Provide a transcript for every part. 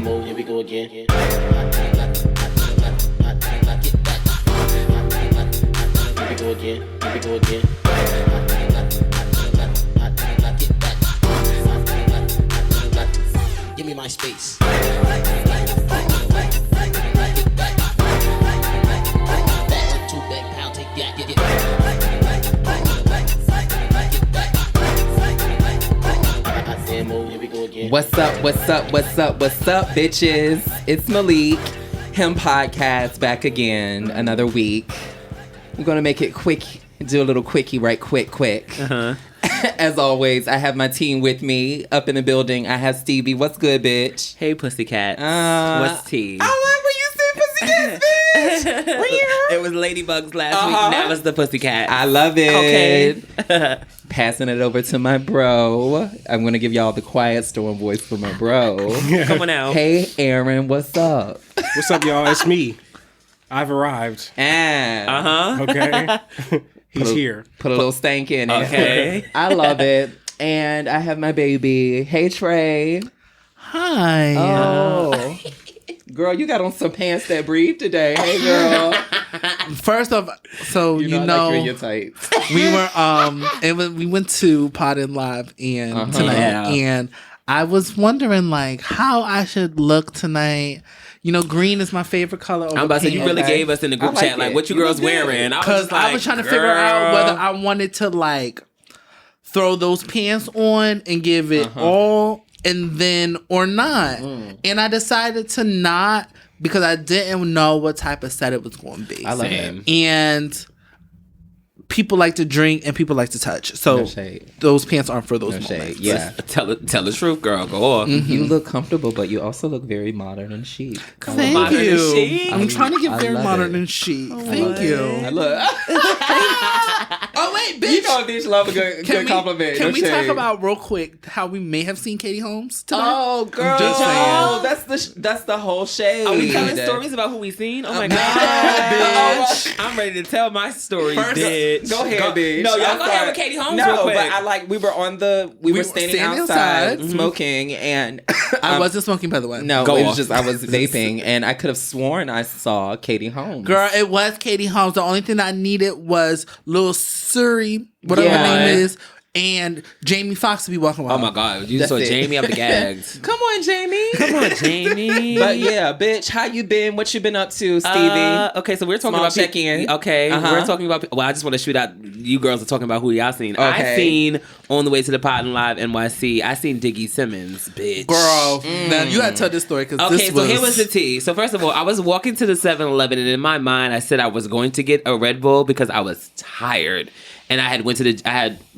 demo, here we go again. Here we go again. Here we go again. Give me my space. What's up, bitches? It's Malik, Him Podcast, back again, another week. We're going to make it quick, do a little quickie, right? Quick. Uh-huh. As always, I have my team with me up in the building. I have Stevie. What's good, bitch? Hey, pussycat. What's tea? I love when you say pussycat, bitch. It was ladybugs last week. Now it's the pussycat. I love it. Okay. Passing it over to my bro. I'm going to give y'all the quiet storm voice for my bro. Come on out. Hey, Aaron. What's up? What's up, y'all? It's me. I've arrived. Okay. He's here. Put a little stank in it. Okay. I love it. And I have my baby. Hey, Trey. Hi. Oh. Girl, you got on some pants that breathe today. Hey, girl. First off, so you know like your tights. we went to Pod and Live and tonight, and I was wondering like how I should look tonight. You know, green is my favorite color. I'm about to say, you really gave us in the group chat, like, what you girls wearing? Because I was trying to figure out whether I wanted to, like, throw those pants on and give it all and then, or not. And I decided to not because I didn't know what type of set it was going to be. I love it. And people like to drink and people like to touch. So those pants aren't for those moments. Yeah. Tell the truth, girl. Go on. Mm-hmm. You look comfortable, but you also look very modern and chic. Thank you. I'm trying to get very modern and chic. Thank you. Oh, wait, bitch. You know a bitch love a good compliment. Can we talk about real quick how we may have seen Katie Holmes tonight? Oh, girl. I'm just saying. That's the whole shade. Are we telling stories about who we seen? Oh, my God. Bitch. I'm ready to tell my story, bitch. Go ahead, bitch. No, y'all go ahead with Katie Holmes real quick. But we were standing outside smoking, and I wasn't smoking, by the way. No, it was just I was vaping, and I could have sworn I saw Katie Holmes. Girl, it was Katie Holmes. The only thing I needed was Lil Suri, whatever her name is, and Jamie Foxx to be walking around. Oh my God, you saw Jamie up the gags. Come on, Jamie. But yeah, bitch, how you been? What you been up to, Stevie? Okay, so we're talking about check-in. Okay, we're talking about. Well, I just want to shoot out. You girls are talking about who y'all seen. Okay. I seen on the way to the Pod and Live NYC. I seen Diggy Simmons, bitch. Girl, now you gotta tell this story because here was the tea. So first of all, I was walking to the 7-Eleven, and in my mind, I said I was going to get a Red Bull because I was tired. And I had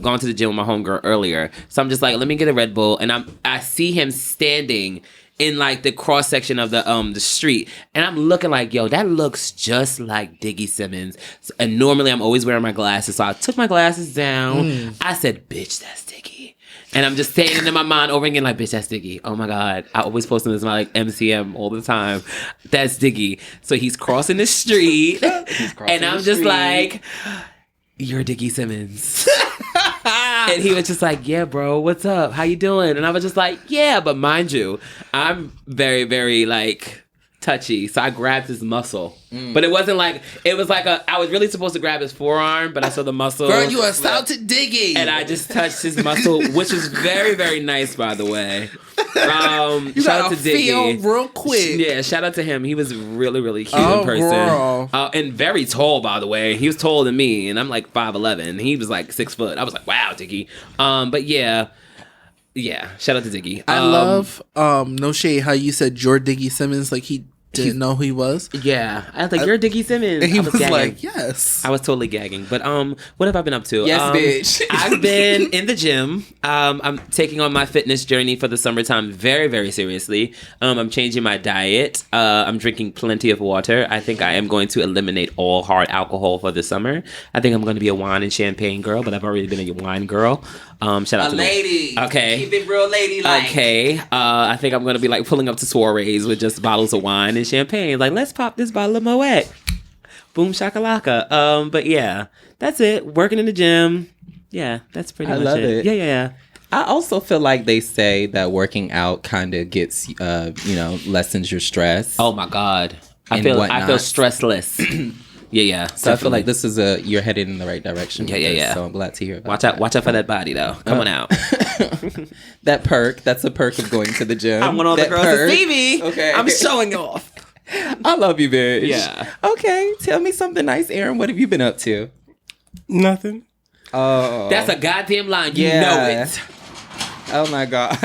gone to the gym with my homegirl earlier. So I'm just like, let me get a Red Bull. And I see him standing in like the cross section of the street. And I'm looking like, yo, that looks just like Diggy Simmons. And normally I'm always wearing my glasses. So I took my glasses down. I said, bitch, that's Diggy. And I'm just saying in my mind over again, like, bitch, that's Diggy. Oh my God. I always post him as my like MCM all the time. That's Diggy. So he's crossing the street. And I'm just like, you're Diggy Simmons. And he was just like, yeah, bro, what's up? How you doing? And I was just like, yeah, but mind you, I'm very, very like touchy. So I grabbed his muscle. But it wasn't like, it was like I was really supposed to grab his forearm, but I saw the muscle. Girl, you assaulted Diggy. And I just touched his muscle, which is very, very nice, by the way. You shout out to feel Diggy. real quick. Yeah, shout out to him. He was really, really cute in person. Girl. And very tall, by the way. He was taller than me, and I'm like 5'11". He was like 6 foot. I was like, wow, Diggy. But yeah, shout out to Diggy. I love, no shade, how you said you're Diggy Simmons, like he didn't know who he was. Yeah. I was like, you're Diggy Simmons. And he was gagging. like, yes. I was totally gagging. But what have I been up to? Yes, bitch. I've been in the gym. I'm taking on my fitness journey for the summertime very, very seriously. I'm changing my diet. I'm drinking plenty of water. I think I am going to eliminate all hard alcohol for the summer. I think I'm going to be a wine and champagne girl, but I've already been a wine girl. Shout out to lady. Okay. Keep it real lady-like. Okay. I think I'm going to be like pulling up to soirees with just bottles of wine and champagne. Like, let's pop this bottle of Moet. Boom shakalaka. But yeah, that's it. Working in the gym. Yeah, that's pretty much it. I love it. Yeah. I also feel like they say that working out kind of gets, lessens your stress. Oh my God. I And feel whatnot. stressless. Yeah. So I feel like this is you're headed in the right direction. Yeah. So I'm glad to hear about Watch out for that body though. Come on out. That's a perk of going to the gym. I want all the That girls perk. to see me. Okay. I'm showing off. I love you, bitch. Yeah. Okay. Tell me something nice, Aaron. What have you been up to? Nothing. Oh. That's a goddamn line. You Yeah. know it. Oh my God.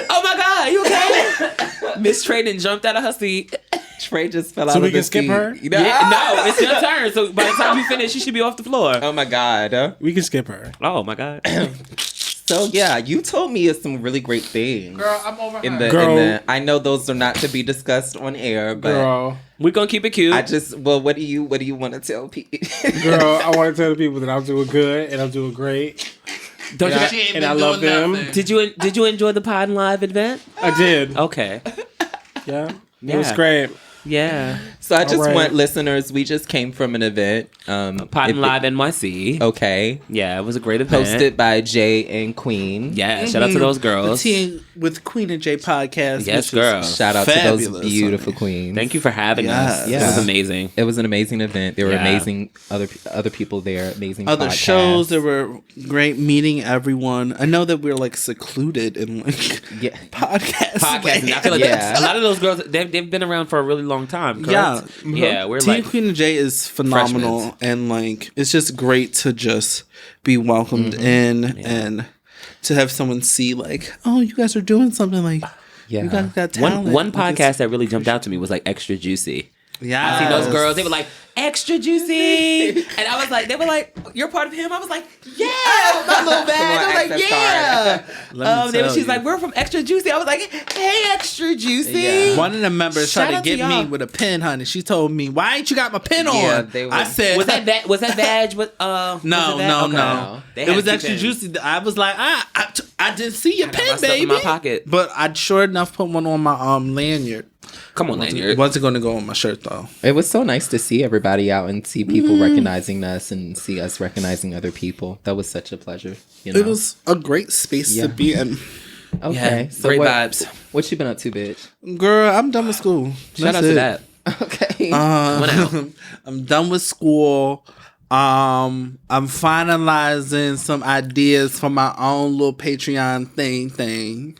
Oh my God, you okay? Miss Trayden jumped out of her seat. Trey just fell out So of we the can skip seat. her? Yeah, no, it's your turn. So by the time you finish, she should be off the floor. Oh my God. We can skip her. Oh my God. So yeah, you told me some really great things. Girl, I'm over In her. the, Girl. in the, I know those are not to be discussed on air, but Girl. We're gonna keep it cute. what do you want to tell people? Girl, I want to tell the people that I'm doing good and I'm doing great. Don't you? And She ain't and been I love doing them. nothing. Did you enjoy the Pod Live event? I did. Okay. Yeah. It Yeah. was great. Yeah. So I just All right. want listeners. We just came from an event. Pod Live NYC. Okay. Yeah, it was a great event. Hosted by Jay and Queen. Yeah, shout out to those The girls. Teen with Queen and Jay podcast. Yes, which is girl. Shout out to fabulous, those beautiful honey. queens. Thank you for having us. Yes. It was Yeah. amazing. It was an amazing event. There were Yeah. amazing other people there. Amazing Other podcasts. shows that were great meeting everyone. I know that we're like secluded in like Yeah. podcasts. Podcasting. I feel like Yeah. a lot of those girls, they've been around for a really long time. Correct? Yeah. Yeah, we're Team like, Queen and Jay is phenomenal, Freshmen. and like it's just great to just be welcomed in and to have someone see like, oh, you guys are doing something like, Yeah. you guys got talent. one Like, podcast that really jumped out to me was like Extra Juicy. yeah, I seen those girls, they were like, Extra Juicy. And I was like, they were like, you're part of him? I was like, yeah, my little bag. I was like, access yeah. Let me tell She's you. like, we're from Extra Juicy. I was like, hey, Extra Juicy. Yeah. One of the members Shout tried to out to get me y'all. with a pin, honey. She told me, "Why ain't you got my pin Yeah, on?" they were- I said, Was that badge with No, was it that? no, Okay. no. They It had was two extra pins. juicy. I was like, I didn't see your I got my pin, stuff baby. in my pocket. But I sure enough put one on my lanyard. Come on, It Lanyard. wasn't going to go on my shirt though. It was so nice to see everybody out and see people recognizing us and see us recognizing other people. That was such a pleasure. You know? It was a great space Yeah. to be in. okay. Yeah, great vibes. What you been up to, bitch? Girl, I'm done with school. Shout out That's to it. that. Okay. Went out. I'm done with school. I'm finalizing some ideas for my own little Patreon thing.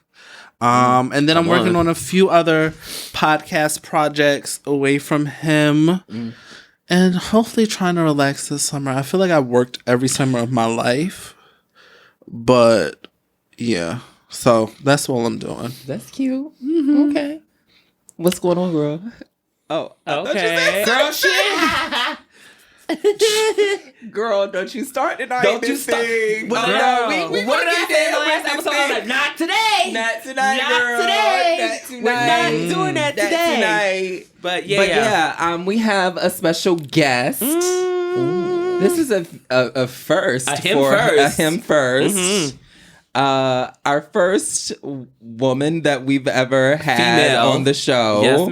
And then I'm Come working on. on a few other podcast projects away from him. And hopefully trying to relax this summer. I feel like I worked every summer of my life. But yeah. So that's all I'm doing. That's cute. Okay. What's going on, girl? Oh, Okay. Girl, shit. girl, don't you start tonight. Don't you start. What Girl, we what did I gonna say in get the last down with episode? this I was like, thing. not today. Not tonight, Not girl. today. Not tonight. We're not doing that today. Tonight. But yeah, But yeah, we have a special guest. This is a first. A him for first. A him 1st. Mhm. Our first woman that we've ever had Female. on the show. Yes,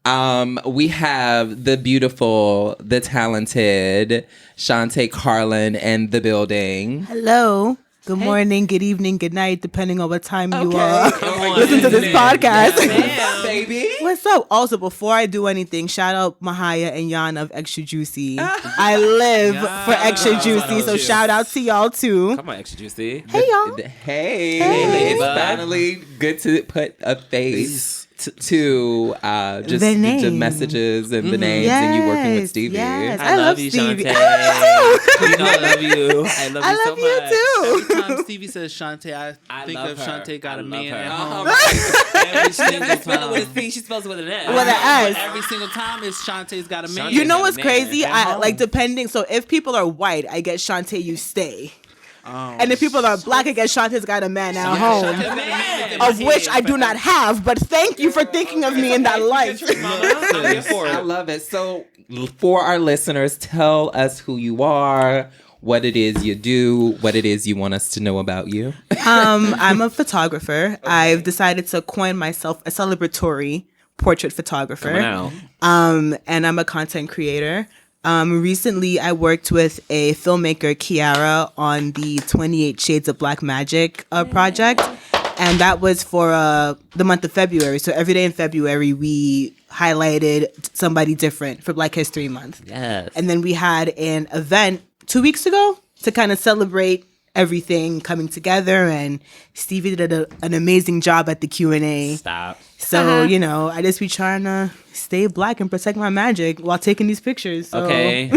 ma'am. We have the beautiful, the talented Shanté Carlan in the building. Hello. Good morning, good evening, good night, depending on what time you Come on, listen to this podcast. Yes, ma'am. Baby. What's up? Also, before I do anything, shout out Mahaya and Yana of Extra Juicy. I live for Extra Juicy, so shout out to y'all too. Come on, Extra Juicy. Hey y'all. Hey, Hey, it's bud. finally good to put a face to just The the name. messages and the names and you working with Stevie. Yes. I love you, Stevie. Shanté. You know I love you. I love you I so love you much. too. Every time Stevie says Shanté, I think love of her. Shanté got I a love man her. at Uh-huh. home. Every She doesn't single spell it with a time. C. She spells it with an S. With an S. Every single time it's Shanté's got a man. Shanté. You know got a what's man crazy? at I home. like depending. So if people are white, I get Shanté, you stay. Oh. And if people are black, I get Shanté's got a man at home. Shanté's got a man in my Of which head I do not have, but thank you for thinking of me in that light. I'm here for I it. love it. So, for our listeners, tell us who you are, what it is you do, what it is you want us to know about you. I'm a photographer. I've decided to coin myself a celebratory portrait photographer. Come on out. And I'm a content creator. Recently, I worked with a filmmaker, Kiara, on the 28 Shades of Black Magic project. And that was for the month of February. So every day in February, we highlighted somebody different for Black History Month. Yes. And then we had an event 2 weeks ago to kind of celebrate everything coming together. And Stevie did an amazing job at the Q&A. Stop. So, I just be trying to stay Black and protect my magic while taking these pictures. So. Okay.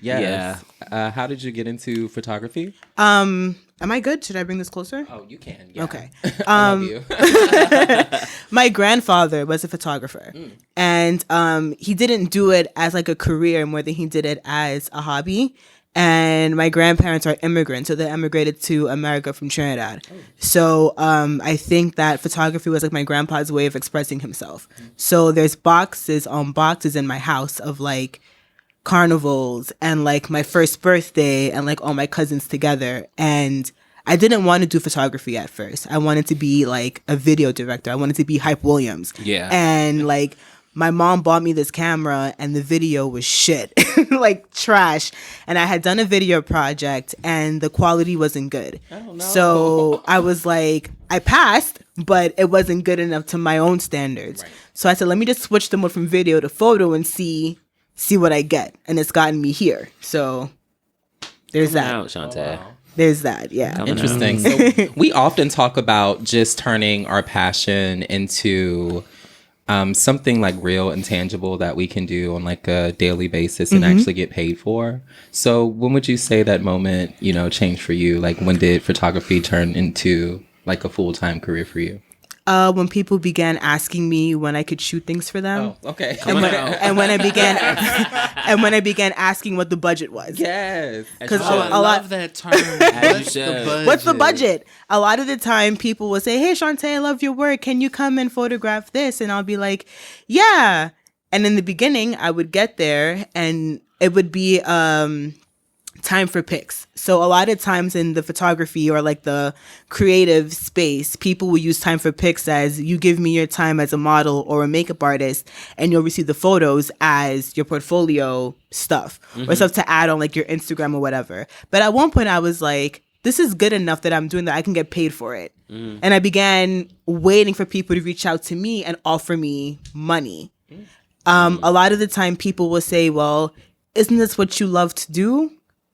Yes. Yeah. How did you get into photography? Am I good? Should I bring this closer? Oh, you can. Yeah. Okay. I love you. My grandfather was a photographer, and he didn't do it as like a career more than he did it as a hobby. And my grandparents are immigrants, so they immigrated to America from Trinidad. Oh. So I think that photography was like my grandpa's way of expressing himself. So there's boxes on boxes in my house of like carnivals and like my first birthday and like all my cousins together. And I didn't want to do photography at first. I wanted to be like a video director. I wanted to be Hype Williams. Yeah. And like my mom bought me this camera and the video was shit, like trash. And I had done a video project and the quality wasn't good. Oh, no. So I was like, I passed, but it wasn't good enough to my own standards. Right. So I said, let me just switch the mode from video to photo and see what I get. And it's gotten me here. So there's Coming that. out, Shanté. Wow. There's that, yeah. Coming Interesting. So we often talk about just turning our passion into something like real and tangible that we can do on like a daily basis and actually get paid for. So when would you say that moment, changed for you? Like when did photography turn into like a full-time career for you? When people began asking me when I could shoot things for them. Oh, okay. And when I began asking what the budget was. Yes. Because I love that term. What's the budget? A lot of the time people will say, hey, Shanté, I love your work. Can you come and photograph this? And I'll be like, yeah. And in the beginning, I would get there and it would be time for pics. So a lot of times in the photography or like the creative space, people will use time for pics as you give me your time as a model or a makeup artist and you'll receive the photos as your portfolio stuff or stuff to add on like your Instagram or whatever. But at one point I was like, this is good enough that I'm doing that I can get paid for it. And I began waiting for people to reach out to me and offer me money. A lot of the time people will say, well, isn't this what you love to do?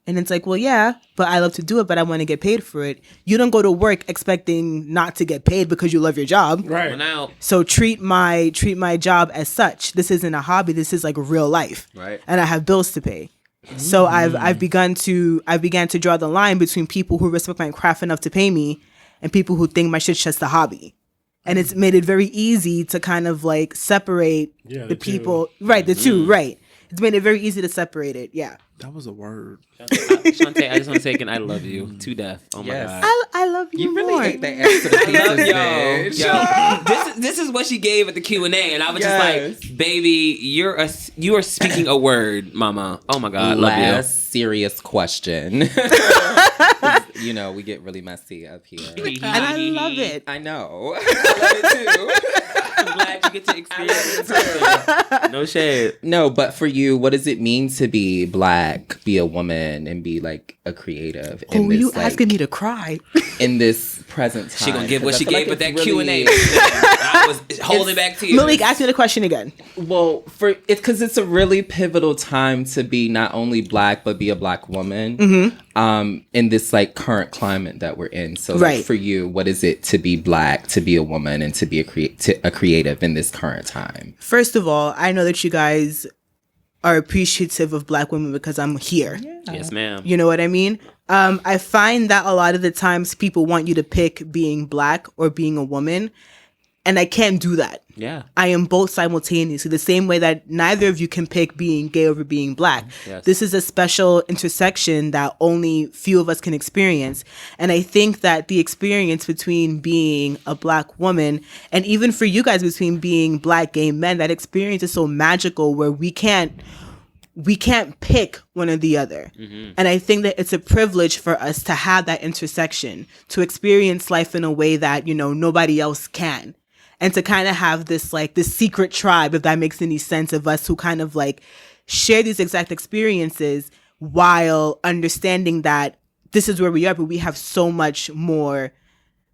And it's like, well, yeah, but I love to do it, but I want to get paid for it. You don't go to work expecting not to get paid because you love your job. Right. So treat my job as such. This isn't a hobby. This is like real life. Right. And I have bills to pay. So I began to draw the line between people who respect my craft enough to pay me and people who think my shit's just a hobby. And it's made it very easy to kind of like separate the people. Right, the two, right. It's made it very easy to separate it. Yeah. That was a word. Shanté, I just want to say again, I love you to death. Oh my God. I love you. You really more. ate that extra pieces, Yo, this is what she gave at the Q&A, and I was just like, baby, you are speaking a word, mama. Oh my God, love you. Last serious question. We get really messy up here. And I love it. I know. I love it too. I'm glad you get to experience it. No shade. No, but for you, what does it mean to be Black, be a woman, and be like a creative? You asking me to cry? In this present time. She gonna give what she gave with that really, Q&A. I was holding back to you. Malik, ask me the question again. Well, because it's a really pivotal time to be not only Black but be a Black woman. In this like current climate that we're in. So like, for you, what is it to be Black, to be a woman, and to be a creative in this current time? First of all, I know that you guys are appreciative of Black women because I'm here. Yeah. Yes, ma'am. You know what I mean? I find that a lot of the times people want you to pick being Black or being a woman, and I can't do that. Yeah. I am both simultaneously, the same way that neither of you can pick being gay over being Black. Yes. This is a special intersection that only few of us can experience. And I think that the experience between being a Black woman and even for you guys between being Black gay men, that experience is so magical where we can't pick one or the other. And I think that it's a privilege for us to have that intersection, to experience life in a way that, nobody else can. And to kind of have this secret tribe, if that makes any sense, of us who kind of like share these exact experiences while understanding that this is where we are, but we have so much more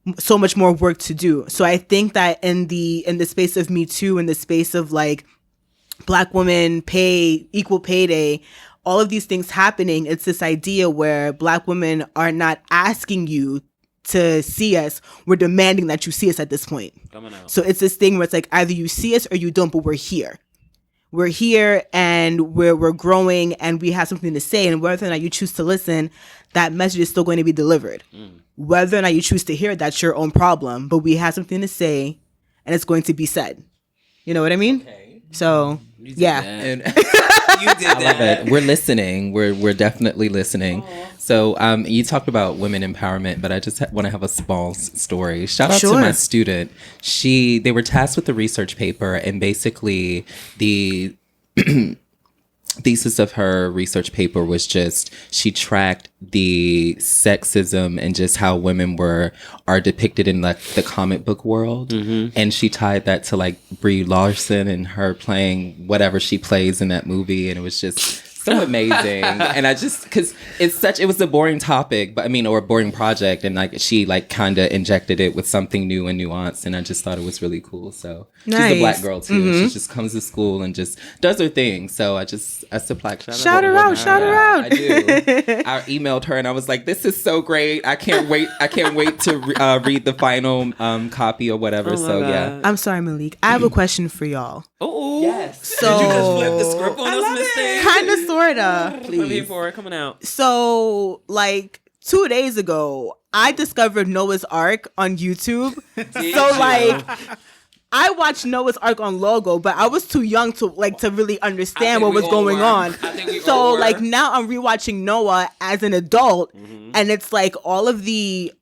work to do. So I think that in the space of Me Too, in the space of like Black women pay, equal pay day, all of these things happening, it's this idea where Black women are not asking you to see us, we're demanding that you see us at this point. Coming out. So it's this thing where it's like either you see us or you don't, but we're here. We're here and we're growing and we have something to say, and whether or not you choose to listen, that message is still going to be delivered. Whether or not you choose to hear it, that's your own problem, but we have something to say and it's going to be said. You know what I mean? Okay. So yeah. And you did that. I love it. We're listening. We're definitely listening. Aww. So you talked about women empowerment, but I just want to have a small story. Shout out to my student. They were tasked with a research paper, and basically the thesis of her research paper was just she tracked the sexism and just how women are depicted in like the comic book world, and she tied that to like Brie Larson and her playing whatever she plays in that movie, and it was just so amazing. And I just, because it was a boring topic, but I mean, or a boring project, and like she like kind of injected it with something new and nuanced, and I just thought it was really cool. So nice. She's a Black girl too. She just comes to school and just does her thing. So I supply shout her out. I do. I emailed her and I was like, "This is so great! I can't wait to read the final copy or whatever." Oh so God. Yeah. I'm sorry, Malik. I have a question for y'all. Oh yes. So did you just flip the script on us, Miss Thing? Kind of, sorta. Please. I'm here for it. Coming out. So like 2 days ago, I discovered Noah's Ark on YouTube. I watched Noah's Ark on Logo, but I was too young to really understand what was going on. So like now I'm rewatching Noah as an adult, and it's like all of the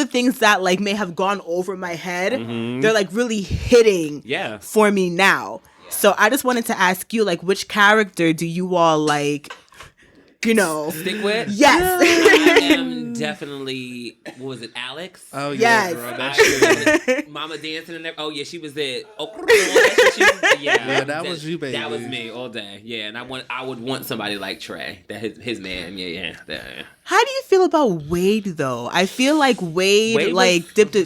things that like may have gone over my head, they're like really hitting for me now. So I just wanted to ask you, like, which character do you all like, stick with? Yes. I am definitely, what was it, Alex? Oh, yeah. Yes. Girl, that's true. Mama dancing and everything. Oh, yeah, she was it. Oh, that was you, baby. That was me all day. Yeah, and I would want somebody like Trey, that his man. Yeah. How do you feel about Wade, though? I feel like Wade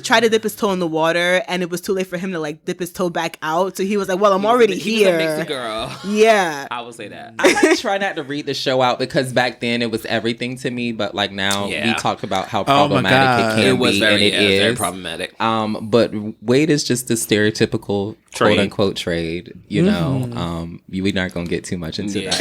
tried to dip his toe in the water, and it was too late for him to like dip his toe back out. So he was like, "Well, I'm already here." He was a mixy girl. Yeah, I will say that. I try not to read the show out because back then it was everything to me, but like now we talk about how problematic it can be, and it is very problematic. But Wade is just the stereotypical quote unquote trade. We're not gonna get too much into that.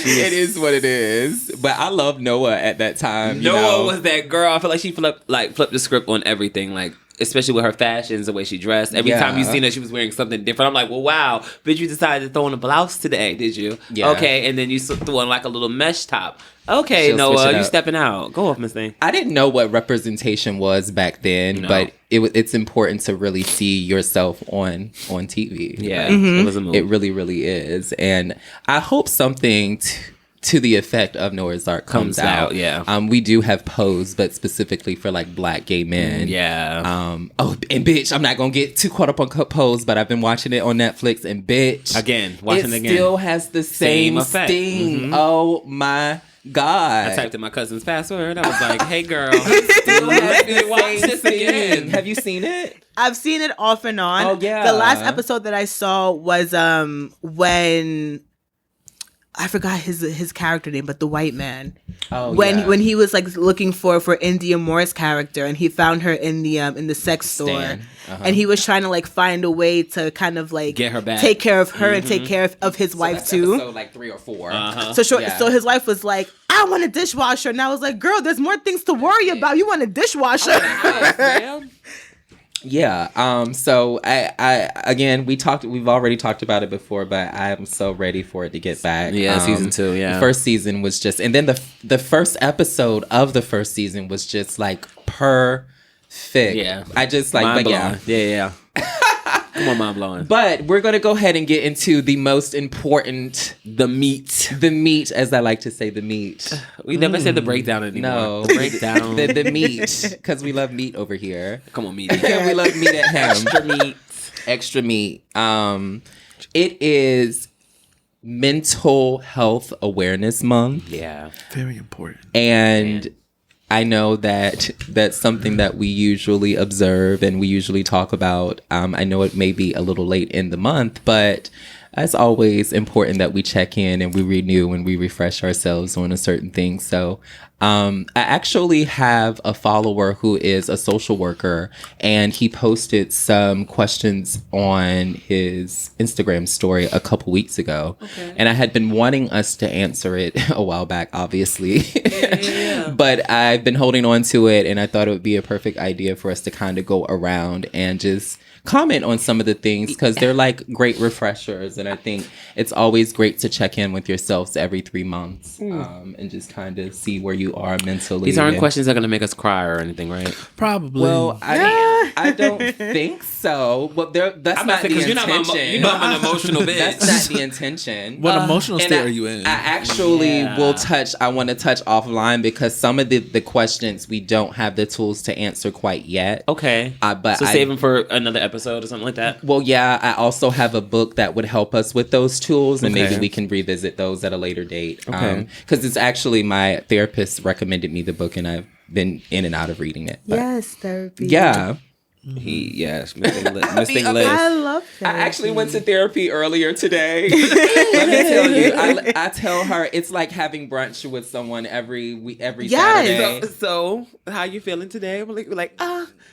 It is what it is. But I love Noah at that time. Noah was that girl. I feel like she flipped the script on everything, like especially with her fashions, the way she dressed. Every time you seen her, she was wearing something different. I'm like, well, wow, bitch, you decided to throw on a blouse today, did you? Yeah. Okay, and then you threw on like a little mesh top. Okay, Noah, you stepping out. Go off, Miss Thing. I didn't know what representation was back then, but it's important to really see yourself on TV. Yeah, it was a move. It really, really is. And I hope something to the effect of Noah's Ark comes out. Yeah. We do have Pose, but specifically for like Black gay men. Yeah. And bitch, I'm not gonna get too caught up on Pose, but I've been watching it on Netflix, and bitch, it still has the same sting. Oh my God. I typed in my cousin's password. I was like, hey girl, watch this again. Have you seen it? I've seen it off and on. Oh yeah. The last episode that I saw was when I forgot his character name, but the white man. Oh, when he was like looking for India Moore's character, and he found her in the sex store, and he was trying to like find a way to kind of like get her back, take care of her, and take care of his wife too. So like 3 or 4. So his wife was like, I want a dishwasher, and I was like, girl, there's more things to worry about. You want a dishwasher? Yeah. So I again, we've already talked about it before, but I'm so ready for it to get back. Yeah, season 2. Yeah, the first season was just, and then the first episode of the first season was just like perfect. Yeah, I just like, mind but blowing. Yeah. Come on, mind blowing. But we're gonna go ahead and get into the most important, the meat, as I like to say, the meat. We never said the breakdown anymore. No, the breakdown. the meat, because we love meat over here. Come on, meat. We love meat at home. Extra meat. It is Mental Health Awareness Month. Yeah. Very important. And I know that that's something that we usually observe and we usually talk about. I know it may be a little late in the month, but it's always important that we check in and we renew and we refresh ourselves on a certain thing. So I actually have a follower who is a social worker, and he posted some questions on his Instagram story a couple weeks ago. Okay. And I had been wanting us to answer it a while back, obviously. Yeah. But I've been holding on to it, and I thought it would be a perfect idea for us to kind of go around and just comment on some of the things, because they're like great refreshers, and I think it's always great to check in with yourselves every 3 months and just kind of see where you are mentally. These aren't questions that are going to make us cry or anything, right? Probably. Well, I don't think so. Well, that's not the intention. You're not an emotional bitch. That's not the intention. What emotional state are you in? I actually I want to touch offline, because some of the questions we don't have the tools to answer quite yet. Okay. But save them for another episode or something like that? Well, yeah, I also have a book that would help us with those tools, and maybe we can revisit those at a later date. Okay. Because it's actually my therapist recommended me the book, and I've been in and out of reading it. But yes, therapy. Yeah. Yes, missing list. I love that. I actually went to therapy earlier today. Let me tell you, I tell her it's like having brunch with someone every Saturday. So how you feeling today? We're like,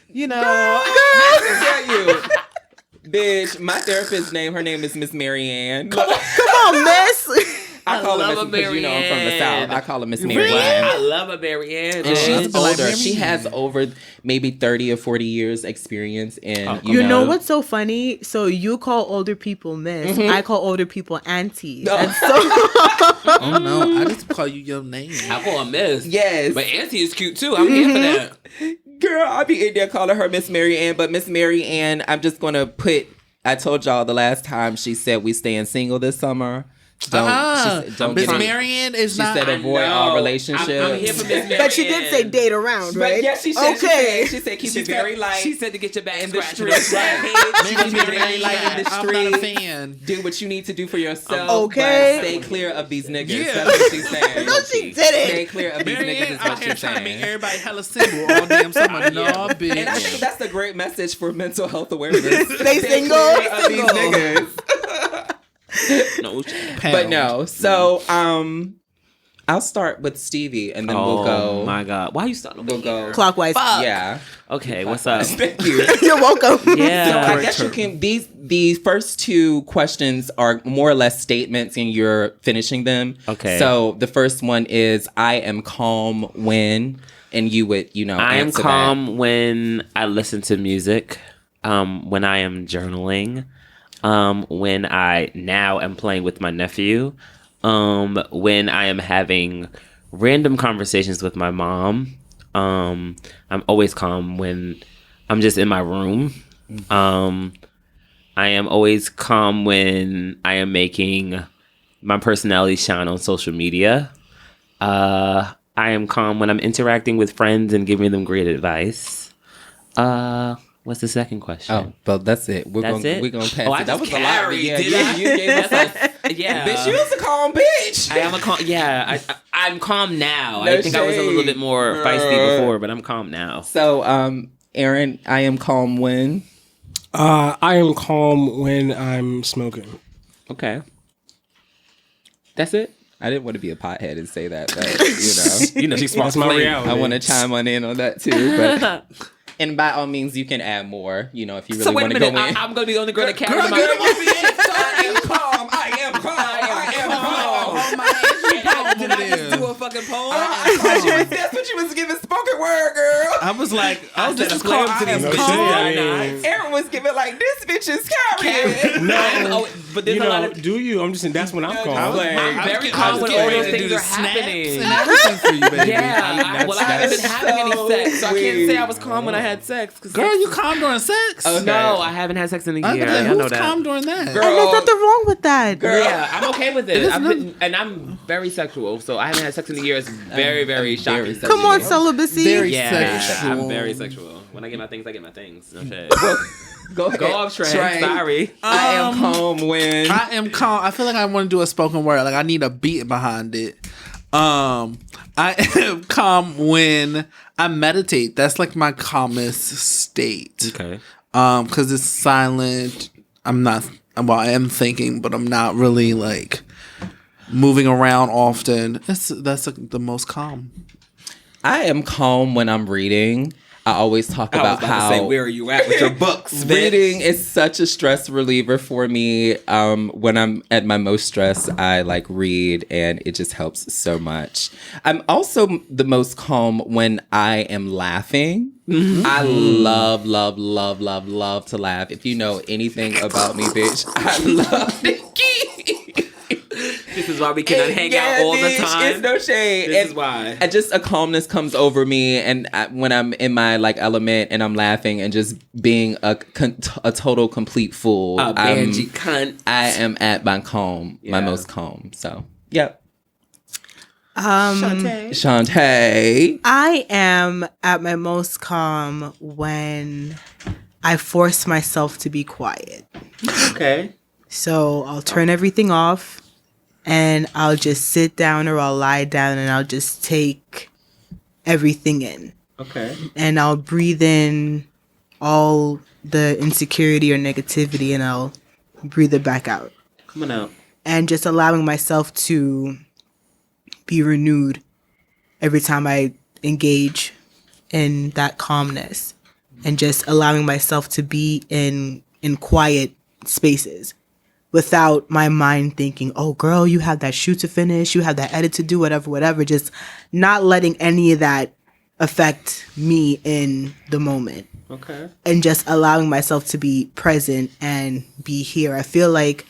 you know, I tell you, bitch, my therapist's her name is Miss Marianne. Come on, Miss. I call her Miss, because you know I'm from the South. I call her Miss Marianne. I love a Marianne. And she's older. She has over maybe 30 or 40 years experience in, you know what's so funny? So you call older people Miss. I call older people auntie. No. And so oh no, I just call you your name. I call her Miss. Yes. But auntie is cute too. I'm here for that. Girl, I'll be in there calling her Miss Marianne. But Miss Marianne, I'm just going to I told y'all the last time she said we staying single this summer. Don't Miss Marianne is not. She said avoid all relationships. I'm here for Miss Marianne. but she did say date around, right? But yeah, she said. Okay. She said keep it very light. She said to get your back in the scratched. street. Right. She keep it very light in the I'm street. not a fan. Do what you need to do for yourself. Okay. But stay clear of these niggas. Yeah. That's what she's saying. No, she didn't. Stay clear of these niggas is what she's trying to make saying. everybody hella single all damn summer. No, bitch. And I think that's a great message for mental health awareness. Stay single. Clear of these niggas. No, but no. So I'll start with Stevie, and then we'll go. Oh my God, why are you starting? We'll go Clockwise. Yeah. Okay, what's up? Thank you. You're welcome. Yeah. So I guess you can. These first two questions are more or less statements, and you're finishing them. Okay. So the first one is, I am calm when, and you would, I am answer calm that. when I listen to music, when I am journaling, when I now am playing with my nephew, when I am having random conversations with my mom. I'm always calm when I'm just in my room. I am always calm when I am making my personality shine on social media. I am calm when I'm interacting with friends and giving them great advice. What's the second question? Oh, well, that's it. We're gonna pass it. That was a lot. Yeah, you gave us yeah. Bitch, you was a calm bitch. I am a calm. Yeah, I'm calm now. No I think I was a little shade. bit more feisty before, but I'm calm now. So, Aaron, I am calm when. I am calm when I'm smoking. Okay. That's it. I didn't want to be a pothead and say that, but She smokes That's my flame. reality. I want to chime on that too. But and by all means, you can add more. If you really want to go in. I'm gonna be the only girl that carries Girl, my. you don't want to be in. I am calm. I am calm. I am calm. Did I just do a fucking poem? That's what you was giving spoken word, girl. I was like, this is calm. to these No bitches. shade. Aaron was giving like, this bitch is carrying. No, but there's a lot of. do you? I'm just saying that's when I'm calm. I'm very calm when all those things are happening. And everything for you, baby. Yeah, I haven't been having any sex, so I can't say I was calm when I had sex. Girl, you calm during sex? No, I haven't had sex in a year. I know Who's that. calm during that? Girl, And there's nothing wrong with that. Yeah, I'm okay with it. I'm very sexual, so I haven't had sex in a year. It's very, very shocking. Come on, celibacy. Very Yeah, sexual. I'm very sexual. When I get my things, I get my things. No shit. Go ahead. Go off, Trey. Sorry. I am calm when... I am calm. I feel like I want to do a spoken word. Like I need a beat behind it. I am calm when I meditate. That's like my calmest state. Okay. Because it's silent. I am thinking, but I'm not really like moving around often. That's like the most calm. I am calm when I'm reading. I always talk about how to say, where are you at with your books? Reading is such a stress reliever for me. When I'm at my most stressed, I like read, and it just helps so much. I'm also the most calm when I am laughing. Mm-hmm. I love to laugh. If you know anything about me, bitch, I love Nikki. This is why we cannot hang out all the time. It's no shade. This is why. And just a calmness comes over me, and when I'm in my like element and I'm laughing and just being a total complete fool, Benji cunt. I am at my calm, my most calm. So, yep. Shanté. I am at my most calm when I force myself to be quiet. Okay. So I'll turn everything off. And I'll just sit down or I'll lie down and I'll just take everything in. Okay. And I'll breathe in all the insecurity or negativity and I'll breathe it back out. Coming out. And just allowing myself to be renewed every time I engage in that calmness. And just allowing myself to be in quiet spaces. Without my mind thinking, oh, girl, you have that shoot to finish, you have that edit to do, whatever. Just not letting any of that affect me in the moment. Okay. And just allowing myself to be present and be here. I feel like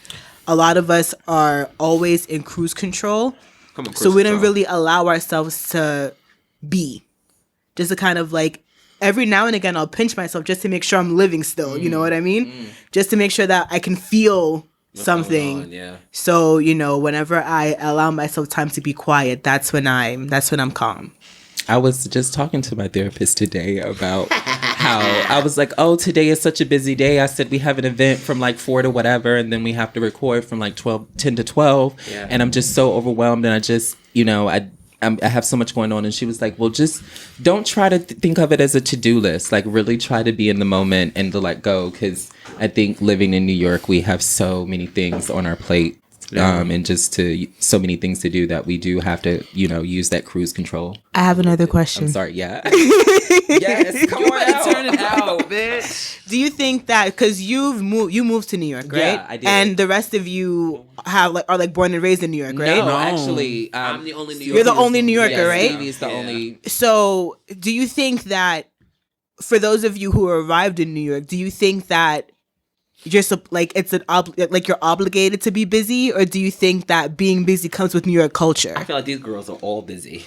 a lot of us are always in cruise control. So we don't really allow ourselves to be. Just to kind of like, every now and again, I'll pinch myself just to make sure I'm living still. You know what I mean? Just to make sure that I can feel something. Yeah. So, whenever I allow myself time to be quiet, that's when I'm calm. I was just talking to my therapist today about how I was like, oh, today is such a busy day. I said we have an event from like 4 to whatever, and then we have to record from like 10 to 12. Yeah. And I'm just so overwhelmed, and I just, I have so much going on. And she was like, well, just don't try to think of it as a to-do list. Like, really try to be in the moment and to let go. Because I think living in New York, we have so many things on our plate. And just so many things to do that we do have to, use that cruise control. I have another question. I'm sorry. Yeah. Yes. Come on out. Turn it out, bitch. Do you think that because you moved to New York, right? Yeah, I did. And the rest of you are born and raised in New York, right? No, actually, I'm the only New Yorker. You're the only New Yorker, yes, right? Stevie's the only. So, do you think that for those of you who arrived in New York, do you think that you're you're obligated to be busy, or do you think that being busy comes with New York culture? I feel like these girls are all busy.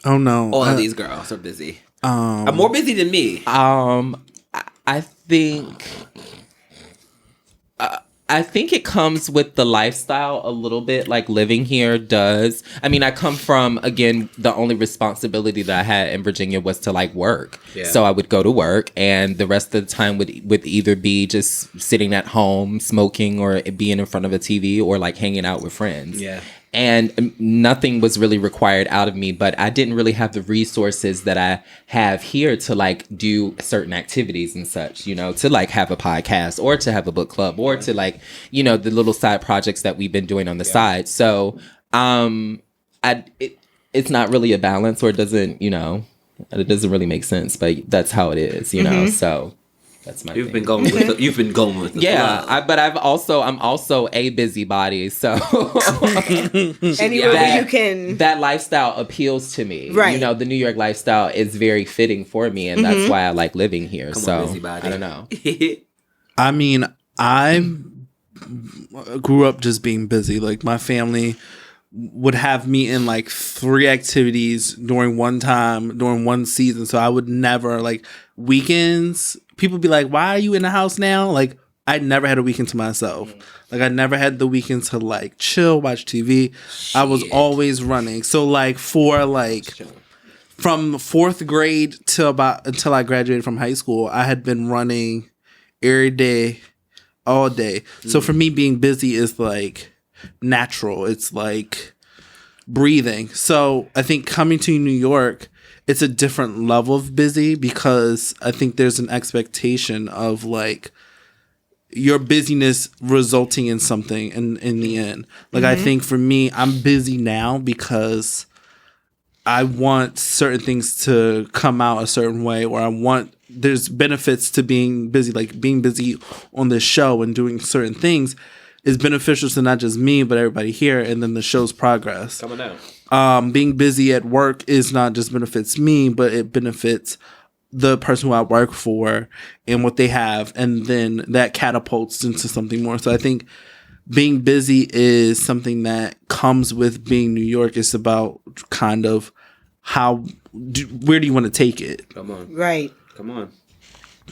Oh no, all of these girls are busy. Are more busy than me. I think it comes with the lifestyle a little bit, like living here does. I mean, I come from, again, the only responsibility that I had in Virginia was to like work. Yeah. So I would go to work, and the rest of the time would either be just sitting at home smoking or being in front of a TV or like hanging out with friends. Yeah. And nothing was really required out of me, but I didn't really have the resources that I have here to like do certain activities and such, to like have a podcast or to have a book club or to like, the little side projects that we've been doing on the side. So it's not really a balance, or it doesn't, it doesn't really make sense, but that's how it is, so. That's my You've been going with the yeah, but I'm also a busybody, so anywhere you can. That lifestyle appeals to me, right? The New York lifestyle is very fitting for me, and that's why I like living here. Come on, busybody. I don't know. I mean, I grew up just being busy. Like my family would have me in like 3 activities during one season, so I would never like weekends. People be like, why are you in the house now? Like, I never had a weekend to myself. Like, I never had the weekend to, like, chill, watch TV. Shit. I was always running. So, like, for from 4th grade to about until I graduated from high school, I had been running every day, all day. So for me, being busy is like natural. It's like breathing. So I think coming to New York, it's a different level of busy because I think there's an expectation of like your busyness resulting in something in the end. Like I think for me, I'm busy now because I want certain things to come out a certain way, or there's benefits to being busy, like being busy on this show and doing certain things is beneficial to not just me, but everybody here, and then the show's progress. Coming out. Being busy at work is not just benefits me, but it benefits the person who I work for and what they have, and then that catapults into something more. So I think being busy is something that comes with being New York. It's about kind of where do you want to take it? Come on. Right. Come on.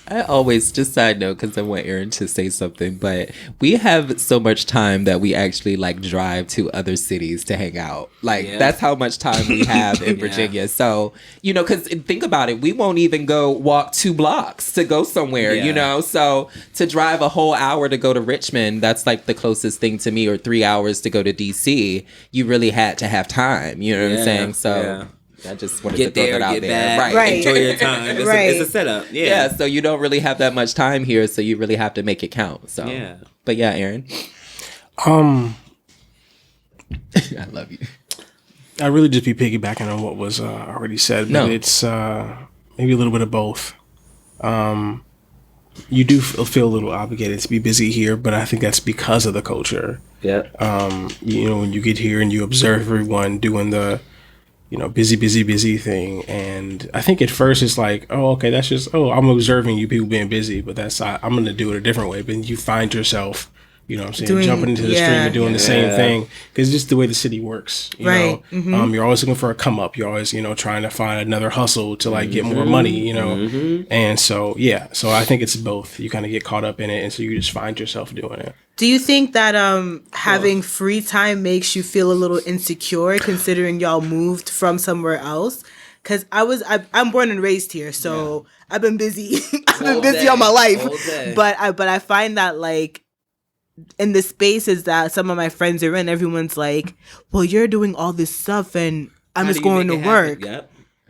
I always, just side note, because I want Aaron to say something, but we have so much time that we actually like drive to other cities to hang out. Like that's how much time we have in Virginia. So, you know, because think about it, we won't even go walk 2 blocks to go somewhere, you know? So to drive a whole hour to go to Richmond, that's like the closest thing to me, or 3 hours to go to DC. You really had to have time, you know what I'm saying? So I just wanted to throw that out there. Back, right. Enjoy your time. It's a setup. Yeah, so you don't really have that much time here, so you really have to make it count. So But yeah, Aaron. I love you. I really just be piggybacking on what was already said, but it's maybe a little bit of both. You do feel a little obligated to be busy here, but I think that's because of the culture. Yeah. You know, when you get here and you observe everyone doing the busy thing. And I think at first it's like, oh, okay, that's just, I'm observing you people being busy, but I'm going to do it a different way. But you find yourself, you know what I'm saying, jumping into the stream and doing the same thing. Because it's just the way the city works, you know. You're always looking for a come up. You're always, trying to find another hustle to like get more money, you know. And so, so I think it's both. You kind of get caught up in it, and so you just find yourself doing it. Do you think that having free time makes you feel a little insecure, considering y'all moved from somewhere else? Because I'm born and raised here, so I've been busy. I've been busy all my life. But I find that like in the spaces that some of my friends are in, everyone's like, "Well, you're doing all this stuff, and I'm just going to work."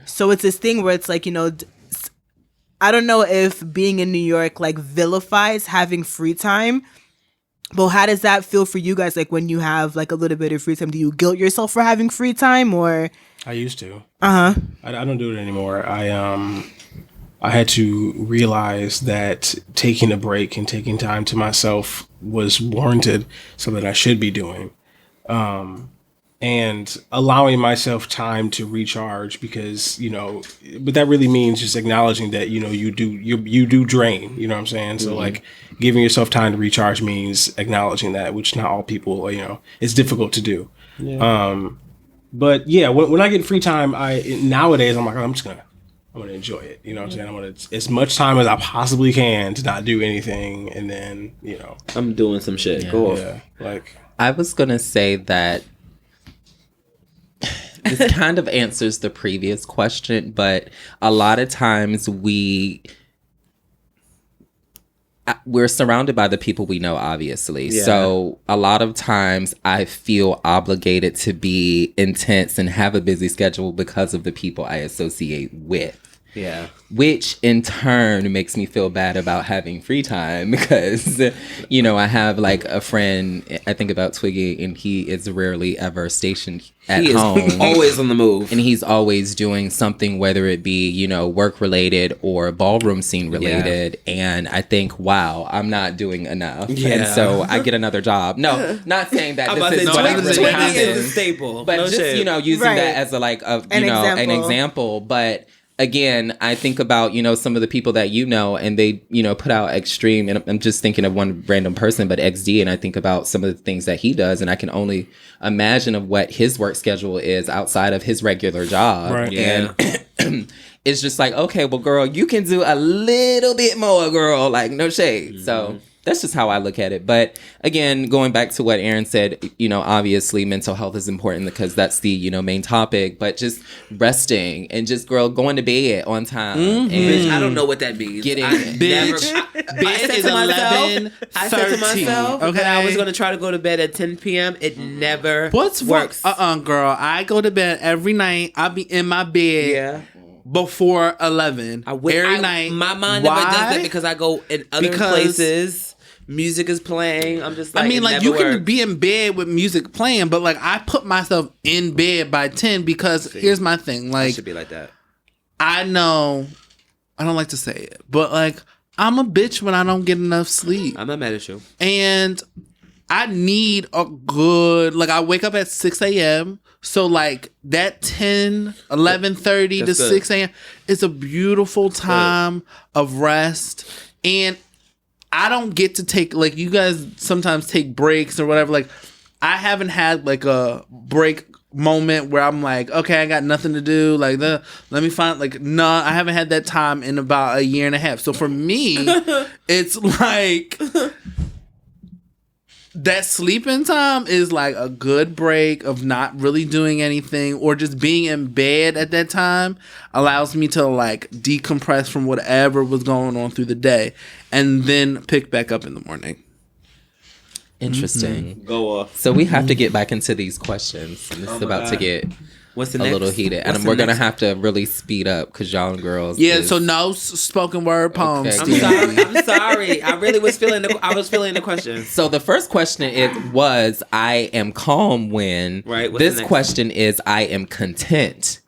So it's this thing where it's like, I don't know if being in New York like vilifies having free time. But how does that feel for you guys? Like when you have like a little bit of free time, do you guilt yourself for having free time, or? I used to. I don't do it anymore. I had to realize that taking a break and taking time to myself was warranted, something I should be doing, and allowing myself time to recharge, because but that really means just acknowledging that you do drain. You know what I'm saying? So like giving yourself time to recharge means acknowledging that, which not all people it's difficult to do. But yeah, when I get free time, nowadays I'm like, I'm gonna enjoy it. You know what I'm saying? I'm gonna as much time as I possibly can to not do anything, and then I'm doing some shit. Cool. Yeah, like I was gonna say that this kind of answers the previous question, but a lot of times we're surrounded by the people we know, obviously. Yeah. So a lot of times I feel obligated to be intense and have a busy schedule because of the people I associate with. Yeah. Which in turn makes me feel bad about having free time because, I have like a friend, I think about Twiggy, and he is rarely ever stationed at home. He is always on the move. And he's always doing something, whether it be, work related or ballroom scene related. Yeah. And I think, wow, I'm not doing enough. Yeah. And so I get another job. No, not saying that this is what really happens. Is a staple. But just, using that as an example. But again, I think about, some of the people that and they, put out extreme, and I'm just thinking of one random person, but XD, and I think about some of the things that he does, and I can only imagine of what his work schedule is outside of his regular job. Right. Yeah. And it's just like, okay, well, girl, you can do a little bit more, girl, like no shade. Mm-hmm. So That's just how I look at it. But again, going back to what Aaron said, obviously mental health is important because that's the, main topic. But just resting and just, girl, going to bed on time. Bitch, And I don't know what that means. Getting Bitch is 11, I said to 13, myself that okay? I was going to try to go to bed at 10 p.m. It never What's works. girl. I go to bed every night. I'll be in my bed. Yeah. Before 11. Every night. My mind never does that because I go in other places. Music is playing. I'm just like, you can be in bed with music playing, but like I put myself in bed by 10 because here's my thing. Like, it should be like that. I know, I don't like to say it, but like I'm a bitch when I don't get enough sleep. I'm not mad at you. And I need a good, like I wake up at 6 a.m. So like that 10, 11:30 to 6 a.m. is a beautiful time of rest. And I don't get to take, like you guys sometimes take breaks or whatever. Like I haven't had like a break moment where I'm like, okay, I got nothing to do. Like let me find, like, no, I haven't had that time in about a year and a half. So for me, it's like that sleeping time is like a good break of not really doing anything or just being in bed at that time allows me to like decompress from whatever was going on through the day and then pick back up in the morning. Interesting. Go off. So we have to get back into these questions. And this is about to get What's the a next? little heated. And we're going to have to really speed up because y'all girls. Yeah, so no spoken word poems. Okay. I'm sorry. I really was feeling the question. So the first question was, I am calm when. Right. What's This the next? question is, I am content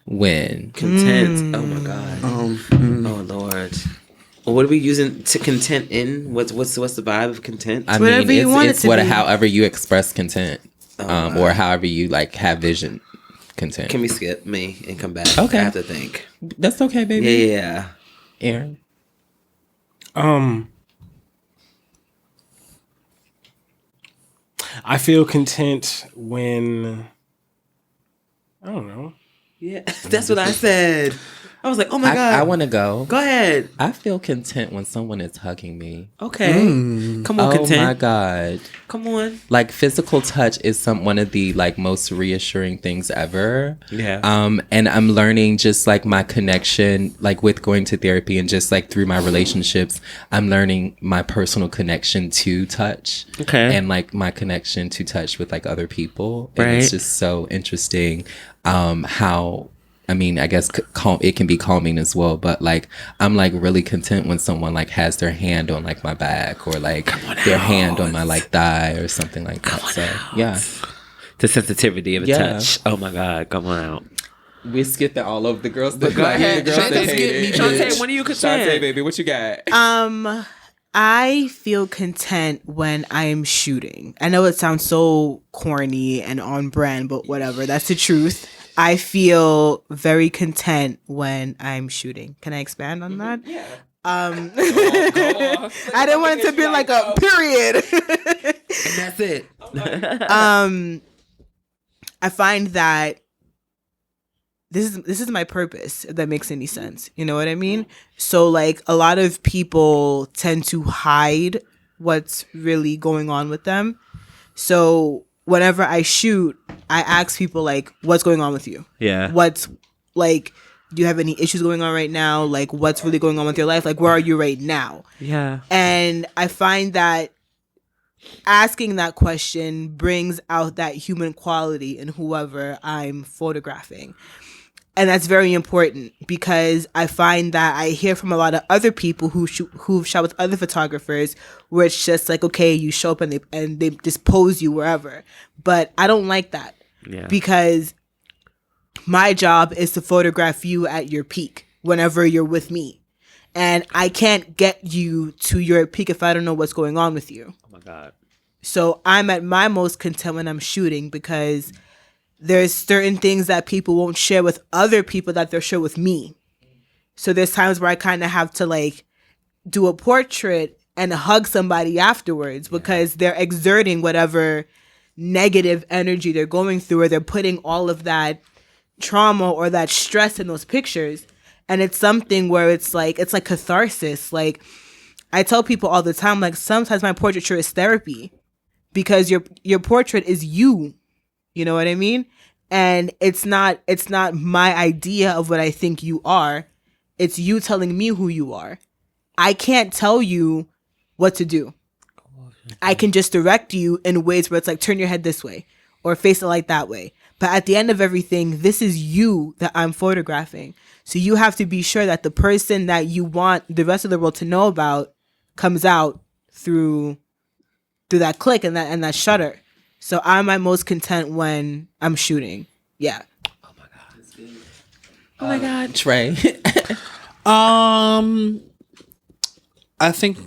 when. Content. Oh my God. Oh Lord. Well, what are we using to content in? What's the vibe of content? I Whatever mean, you want it's it to be. however you express content, or however you like have vision content. Can we skip me and come back? Okay. I have to think. That's okay, baby. Yeah. Aaron. I feel content when, I don't know. Yeah. That's what I said. I was like, oh my God. I want to go. Go ahead. I feel content when someone is hugging me. Okay. Come on, Oh content. my God. Come on. Like physical touch is one of the like most reassuring things ever. Yeah. And I'm learning just like my connection, like with going to therapy and just like through my relationships, I'm learning my personal connection to touch. Okay. And like my connection to touch with like other people. Right. And it's just so interesting how, I mean, I guess it can be calming as well, but like I'm like really content when someone like has their hand on like my back or like their hand on my like thigh or something like that. So yeah, The sensitivity of a Yeah. touch. Oh my God. Come on out. we skipped that all over the girls. Go ahead. Shanté, skip me. Shanté, when are you content? Shanté, baby, what you got? I feel content when I am shooting. I know it sounds so corny and on brand, but whatever. That's the truth. I feel very content when I'm shooting. Can I expand on that? Yeah. Go off. I didn't want it to be like a period. And that's it. I find that this is my purpose, if that makes any sense. You know what I mean? So like a lot of people tend to hide what's really going on with them. So whenever I shoot, I ask people like, what's going on with you? Yeah. What's like, do you have any issues going on right now? Like, what's really going on with your life? Like, where are you right now? Yeah. And I find that asking that question brings out that human quality in whoever I'm photographing. And that's very important because I find that I hear from a lot of other people who've shot with other photographers where it's just like, okay, you show up and they just pose you wherever. But I don't like that because my job is to photograph you at your peak whenever you're with me. And I can't get you to your peak if I don't know what's going on with you. Oh my God. So I'm at my most content when I'm shooting because there's certain things that people won't share with other people that they'll share with me. So there's times where I kind of have to like do a portrait and hug somebody afterwards because they're exerting whatever negative energy they're going through or they're putting all of that trauma or that stress in those pictures. And it's something where it's like catharsis. Like I tell people all the time, like, sometimes my portraiture is therapy because your portrait is you. You know what I mean? And it's not my idea of what I think you are. It's you telling me who you are. I can't tell you what to do. I can just direct you in ways where it's like, turn your head this way or face it like that way. But at the end of everything, this is you that I'm photographing. So you have to be sure that the person that you want the rest of the world to know about comes out through that click and that shutter. So I'm at most content when I'm shooting. Yeah. Oh my God. Trey. I think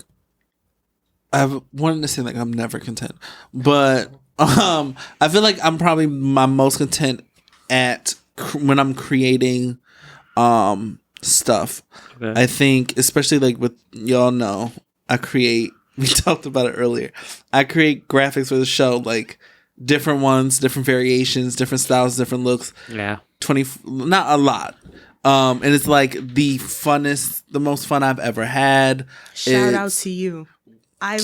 I've wanted to say like I'm never content, but I feel like I'm probably my most content at when I'm creating stuff. Okay. I think especially like with y'all know I create. We talked about it earlier. I create graphics for the show, like different ones, different variations, different styles, different looks. Yeah, not a lot. And it's like the most fun I've ever had. Shout out to you. I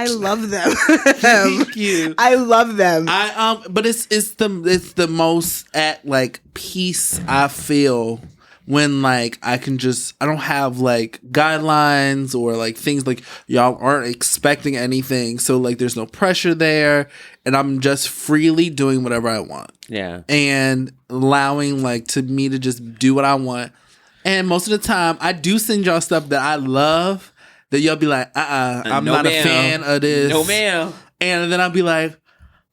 love them. Thank you. I love them. But it's the most at like peace I feel when like I don't have like guidelines or like things like y'all aren't expecting anything, so like there's no pressure there, and I'm just freely doing whatever I want. Yeah, and allowing like to me to just do what I want. And most of the time, I do send y'all stuff that I love that y'all be like, I'm no, not ma'am. a fan of this. No, ma'am. And then I'll be like,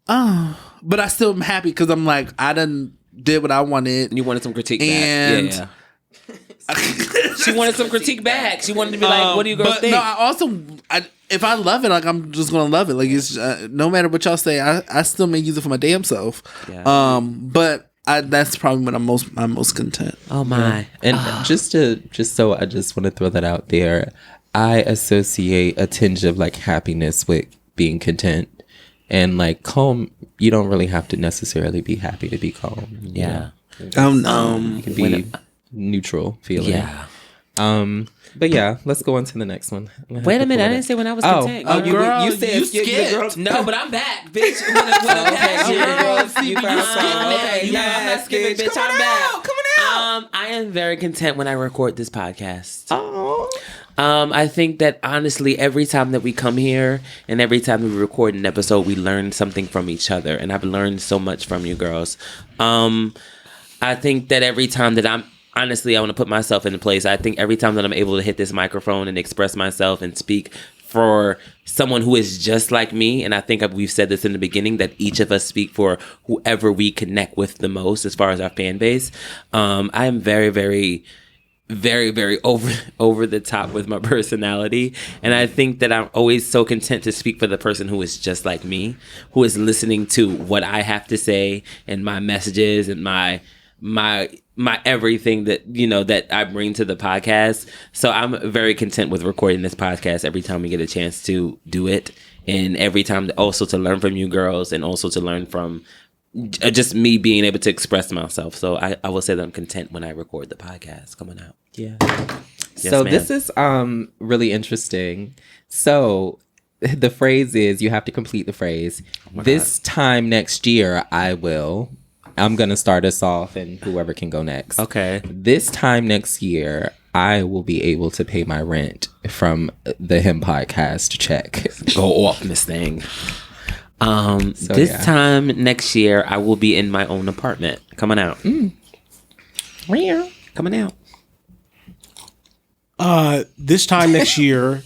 oh, but I still am happy because I'm like, I done did what I wanted. You wanted some critique and back. Yeah. She wanted some critique back. She wanted to be like, what do you girls think? No, if I love it, like I'm just gonna love it. Like it's no matter what y'all say, I still may use it for my damn self. Yeah. But that's probably when I'm most content. Oh my! And just so I just want to throw that out there. I associate a tinge of like happiness with being content, and like calm. You don't really have to necessarily be happy to be calm. Yeah. You can be neutral feeling. Yeah. But yeah, let's go on to the next one. Wait a minute, I didn't say when I was content. Oh, girl, you said you skipped. No, but I'm back, bitch. When I'm back, you okay, yeah, I'm not skipping, bitch. I'm back. Come on out. I am very content when I record this podcast. Oh. I think that honestly, every time that we come here and every time we record an episode, we learn something from each other, and I've learned so much from you girls. I think that every time that honestly, I want to put myself in place. I think every time that I'm able to hit this microphone and express myself and speak for someone who is just like me, and I think we've said this in the beginning, that each of us speak for whoever we connect with the most as far as our fan base. I am very, very, very, very over the top with my personality, and I think that I'm always so content to speak for the person who is just like me, who is listening to what I have to say and my messages and my everything that, you know, that I bring to the podcast. So I'm very content with recording this podcast every time we get a chance to do it, and every time also to learn from you girls, and also to learn from just me being able to express myself. So I will say that I'm content when I record the podcast coming out. Yeah. Yes, So ma'am. this is really interesting. So the phrase is, you have to complete the phrase. This time next year, I'm going to start us off, and whoever can go next. Okay. This time next year, I will be able to pay my rent from the Him Podcast check. Go off, Miss Thing. Time next year, I will be in my own apartment. Coming out. Coming out. This time next year.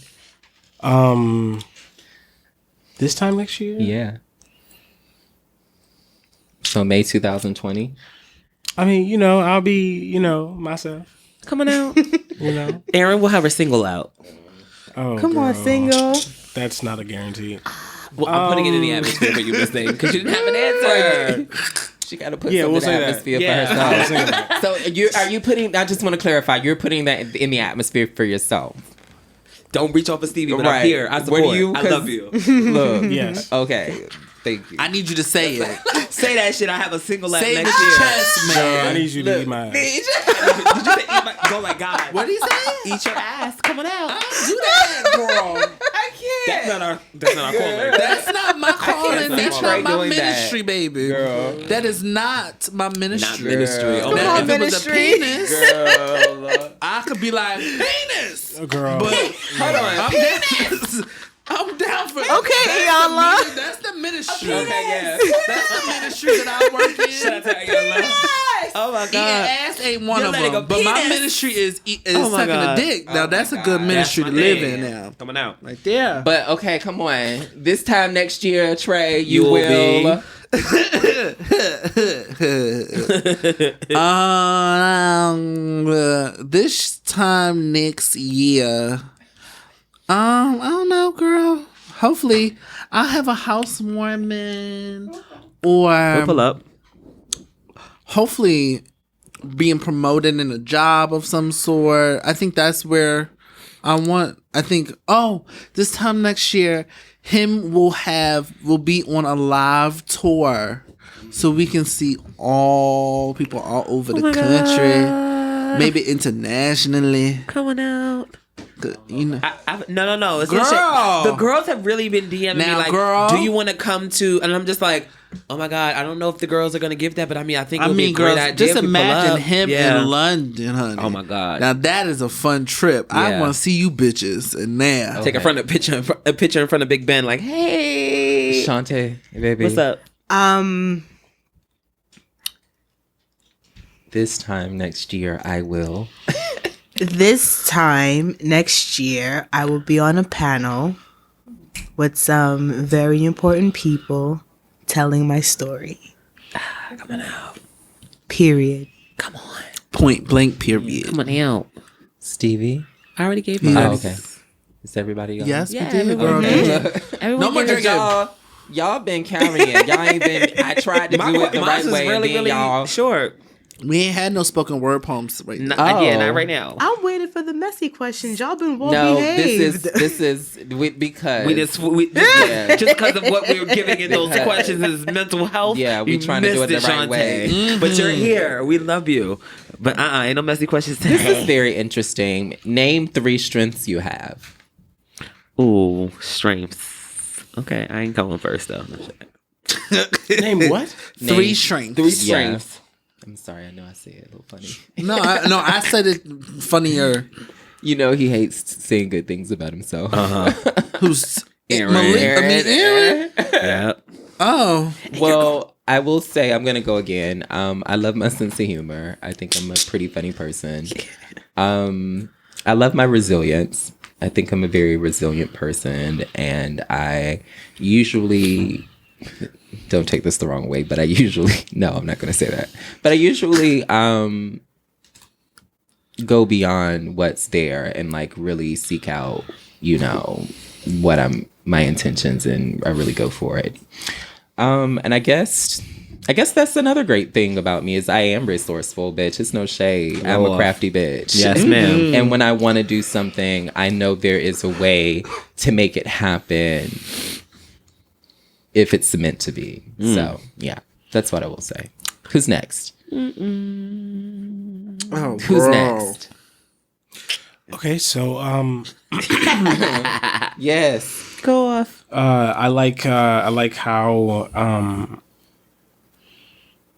This time next year? Yeah. So May 2020. I mean, I'll be, myself. Coming out. Aaron will have her single out. Oh, Come on, single. That's not a guarantee. Well, I'm putting it in the atmosphere for you, Miss Thing, because you didn't have an answer. She got to put Yeah, some we'll in the say that. atmosphere Yeah. for herself. So are you putting? I just want to clarify. You're putting that in the atmosphere for yourself. Don't reach off of Stevie, but Right. I'm here. I support. What do you- I love you. Look. Yes. Okay. Thank you. I need you to say it. Say that shit. I have a single out Say it next with year. your chest, man. I need you to eat my ass. Did you say eat my? Oh my god. What did he say? Eat your ass. Coming out. Do that. girl. I can't. That's not our calling. That's not my calling. That's Trey not my doing that. ministry, baby. Girl. That is not my ministry. Not ministry. Girl. Oh, Now, on, if it was a ministry. penis, Girl. I could be like, penis. Girl. But Hold on. I'm down. I'm down for Okay, that's Iyanla. That's the ministry. Okay, yeah. That's the ministry that I work in. Shout out to Iyanla. Oh my Eating God. ass ain't one You're of letting them. a But my penis. ministry is Oh my sucking God. a dick. Now Oh that's my a good God. ministry That's to my live thing. in now. Coming out. Right there. But okay, come on. This time next year, Trey, you You'll will. This time next year, I don't know, girl. Hopefully, I'll have a housewarming, or We'll pull up. hopefully being promoted in a job of some sort. I think that's where I want. I think, this time next year, him will be on a live tour, so we can see all people all over the country, maybe internationally. Coming out. You know, No. It's Girl. not the girls have really been DMing me Now, like, girl. do you want to come to? And I'm just like, oh my God, I don't know if the girls are gonna give that, but I think it would be a great girls, idea. just if we pull imagine up. him Yeah. in London, honey. Oh my God. Now that is a fun trip. I Yeah. want to see you bitches in there. Take a picture in front of Big Ben, like, hey, Shanté, baby. what's up? This time next year, I will. This time next year, I will be on a panel with some very important people telling my story. Coming out. Period. Come on. Point blank. Period. Come on out. Stevie. I already gave you. Yeah. Oh, okay. Is everybody on? Yes, Yeah, we did, everyone girl. did. Everyone No more gave it. drinking. Y'all been carrying. Y'all ain't been. I tried to do it the right was way, and then y'all. short. We ain't had no spoken word poems right now. Yeah, Oh. not right now. I'm waiting for the messy questions. Y'all been well No, behaved. this is because Just because of what we were giving in those questions is mental health. Yeah, we you trying to do it the missed right way. Shanté. But you're here. We love you. But ain't no messy questions today. This is very interesting. Name 3 strengths you have. Ooh, strengths. Okay, I ain't going first though. Name what? Three Name strengths. 3 strengths. I'm sorry, I know I say it a little funny. No, I said it funnier. You know he hates saying good things about himself. Who's Aaron. Aaron? Yeah. Oh, Well, I will say I'm gonna go again. I love my sense of humor. I think I'm a pretty funny person. I love my resilience. I think I'm a very resilient person, and I usually don't take this the wrong way, but no, I'm not gonna say that. But I usually go beyond what's there and like really seek out, what my intentions, and I really go for it. And I guess that's another great thing about me is I am resourceful, bitch. It's no shade. I'm a crafty bitch. Yes, ma'am. And when I want to do something, I know there is a way to make it happen if it's meant to be. So, yeah, that's what I will say. Who's next? oh, Who's girl. next? Okay, so Yes. Go off. I like how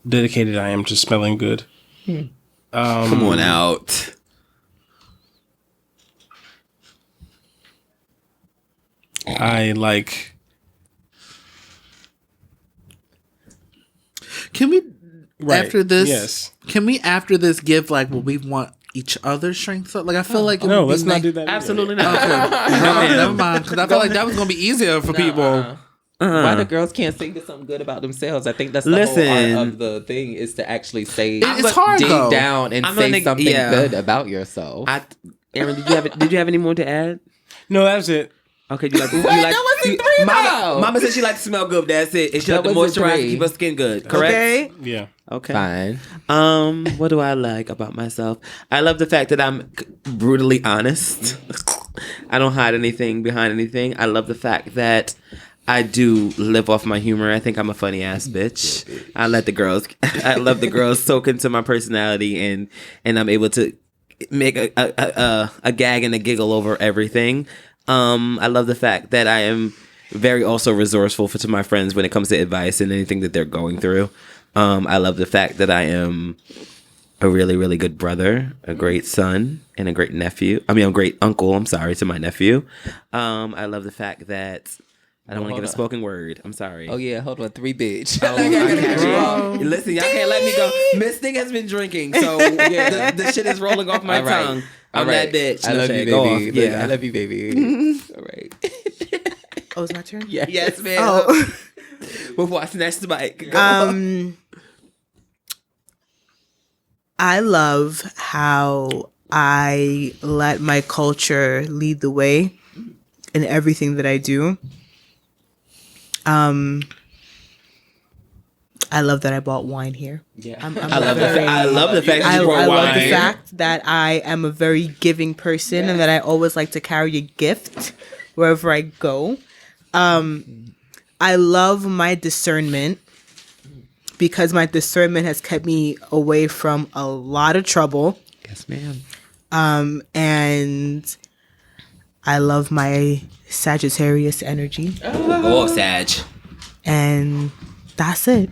dedicated I am to smelling good. Come on out. I like. Can we after this? Yes. Can we after this give like what we want each other's strengths? Like I feel like it No, would be let's not do that. either. Absolutely not. Never mind, because I feel like that was gonna be easier for people. Why the girls can't say something good about themselves? I think that's the whole Listen. art of the thing is to actually say, It's hard dig though. down and I'm say gonna- something yeah. good about yourself. Aaron, did you have any more to add? No, that's it. Okay, you like Wait, that wasn't 3 though. Mama said she likes to smell good. That's it. And she That likes to wasn't moisturize 3. and keep her skin good. Correct. Okay. Yeah. Okay. Fine. What do I like about myself? I love the fact that I'm brutally honest. I don't hide anything behind anything. I love the fact that I do live off my humor. I think I'm a funny ass bitch. I love the girls soak into my personality, and I'm able to make a gag and a giggle over everything. I love the fact that I am very also resourceful to my friends when it comes to advice and anything that they're going through. I love the fact that I am a really, really good brother, a great son, and a great nephew. I mean, a great uncle, I'm sorry, to my nephew. I love the fact that I don't want to get a spoken word. I'm sorry. Oh, yeah. Hold on. 3 bitch. Listen, y'all can't let me go. Miss Thing has been drinking, so yeah, the shit is rolling off my tongue. I'm that bitch. I love you, Go baby. off. Yeah. I love you, baby. All right. Oh, it's my turn? Yes, ma'am. Oh. Before I snatch the mic. Go. I love how I let my culture lead the way in everything that I do. I love that I bought wine here. Yeah. I love the fact that I you brought love the wine. fact that I am a very giving person and that I always like to carry a gift wherever I go. I love my discernment because my discernment has kept me away from a lot of trouble. Yes, ma'am. And I love my Sagittarius energy. Oh, Sag. And that's it.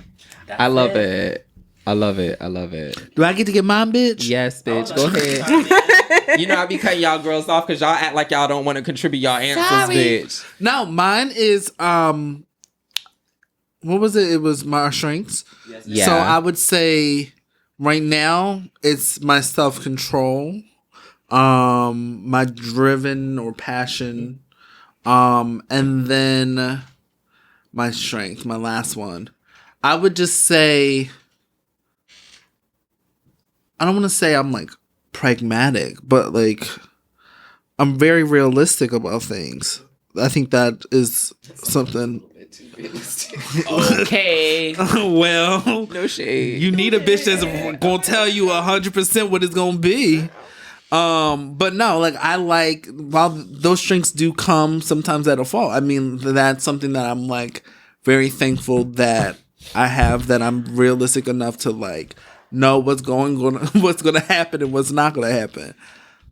I love it. I love it. I love it. Do I get to get mine, bitch? Yes, bitch. Go ahead. You know, I be cutting y'all girls off because y'all act like y'all don't want to contribute y'all answers, bitch. No, mine is what was it? It was my strengths. Yeah. So I would say right now it's my self-control, my driven or passion, and then my strength, my last one. I would just say, I don't want to say I'm like pragmatic, but like I'm very realistic about things. I think that is something. Okay. Well, No shade. you need a bitch that's gonna tell you 100% what it's gonna be. But no, like I like, while those strengths do come sometimes at a fault. I mean, that's something that I'm like very thankful that I have, that I'm realistic enough to like know what's gonna happen and what's not gonna happen.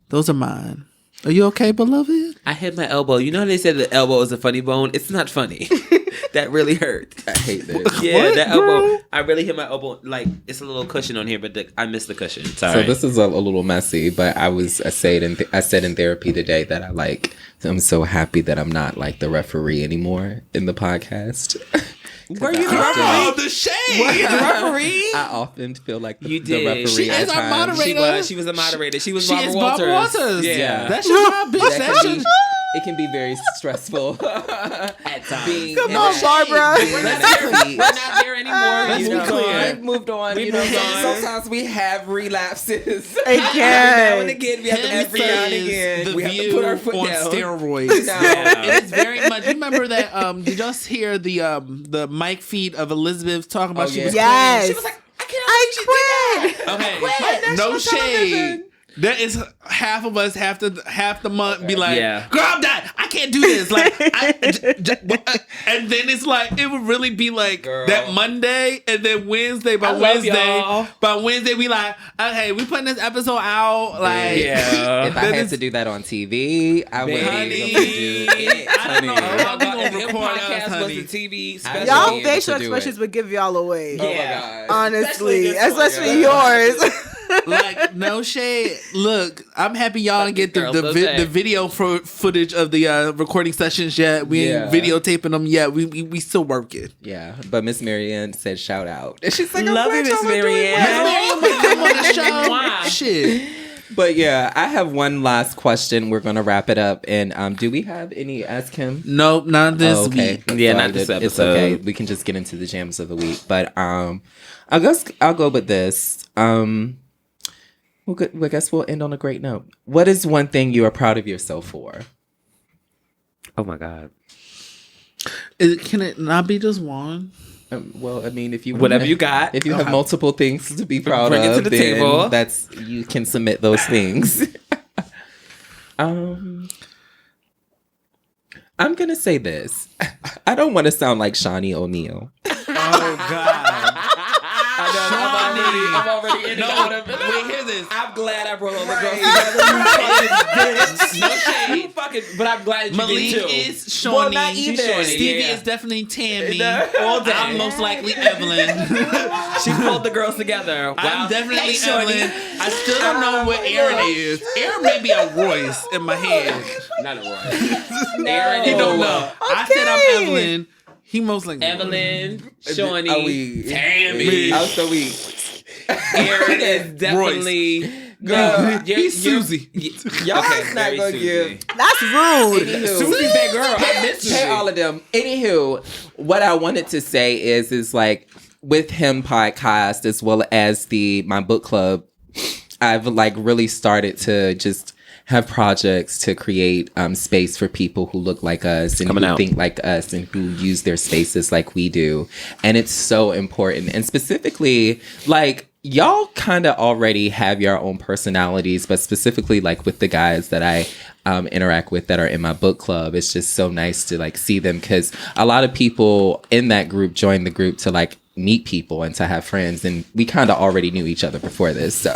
Those are mine. Are you okay, beloved? I hit my elbow. You know how they said the elbow is a funny bone? It's not funny. That really hurt. I hate this. Yeah, What, that girl? elbow. I really hit my elbow. Like, it's a little cushion on here, but I missed the cushion. Sorry. So this is a little messy, but I said in therapy today that I'm so happy that I'm not like the referee anymore in the podcast. Were you the Oh, referee? the shade. The referee? I often feel like the did. referee. She at is our times. moderator. She was a moderator. She was She Barbara is Walters. Barbara Walters. Yeah. That's your job, bitch. That That's can your be- It can be very stressful At times. being Come in on, that- Barbara. being We're in not that there. seat. We're not there anymore. Let's You be know. clear. We've moved on. We you know, moved on. sometimes we have relapses. Again. Every now and again, we have to Every every now now and again. The We have to View put our foot on down. steroids. No. Yeah. It is very much. You remember that? Did y'all hear the mic feed of Elizabeth talking about Oh, she yeah. was Yes. She was like, I can't believe she did that. okay? No national shade. television. That is half of us half the month be like, Yeah. girl, I'm done. I can't do this. Like, and then it's like it would really be like Girl. that Monday and then Wednesday. By I love Wednesday, y'all. we like, okay, we putting this episode out. Like, Yeah. If I that had is- to do that on TV, I would Honey, be able to do it. I don't know. Honey. How we gonna If record us, podcast honey? was a TV I special. Y'all be able facial to do expressions it. would give y'all away. Oh my Yeah. God. Honestly, Especially especially this one. yours. Like, no shade. Look, I'm happy y'all didn't get Girl, no the shade. video footage of the recording sessions yet. We ain't Yeah. videotaping them yet. We still working. Yeah, but Miss Marianne said shout out. And she's like, Love you, I'm glad Miss y'all are doing Marianne. well. We come on the show. Wow. Shit. But yeah, I have one last question. We're gonna wrap it up. And do we have any Ask Him? Nope, not this Oh, okay. week. Yeah, So not this It's episode. okay. We can just get into the jams of the week. But I guess I'll go with this. I guess we'll end on a great note. What is one thing you are proud of yourself for? Oh my God. Can it not be just one? Well, I mean, if you Whatever you got. if you have multiple things to be proud Bring it of, to the then table. you can submit those things. I'm gonna say this. I don't want to sound like Shawnee O'Neal. Oh God. I'm already in it. Wait, hear this. I'm glad I brought all the girls together. No shade. But I'm glad you Malik did too. is Shawnee. Well, not even. Stevie Yeah. is definitely Tammy. All day. I'm most likely Evelyn. She pulled the girls together. Wow. I'm definitely Hey, Shorty. Evelyn. I still don't know what Aaron is. Aaron may be a Royce in my head. Not a Roy. Aaron, He don't know. I said I'm Evelyn. He most likely Evelyn, Shawnee, Are we? Tammy. I'm so weak. Aaron is definitely. Girl, He's Susie. Y'all Okay, not very gonna Susie. give. That's rude. Anywho, Susie's that girl. I miss Pay Susie. all of them. Anywho, what I wanted to say is like with him podcast as well as my book club, I've like really started to just have projects to create space for people who look like us and who think like us and who use their spaces like we do. And it's so important. And specifically, like, y'all kind of already have your own personalities, but specifically like with the guys that I interact with that are in my book club, it's just so nice to like see them, because a lot of people in that group join the group to like meet people and to have friends, and we kind of already knew each other before this, so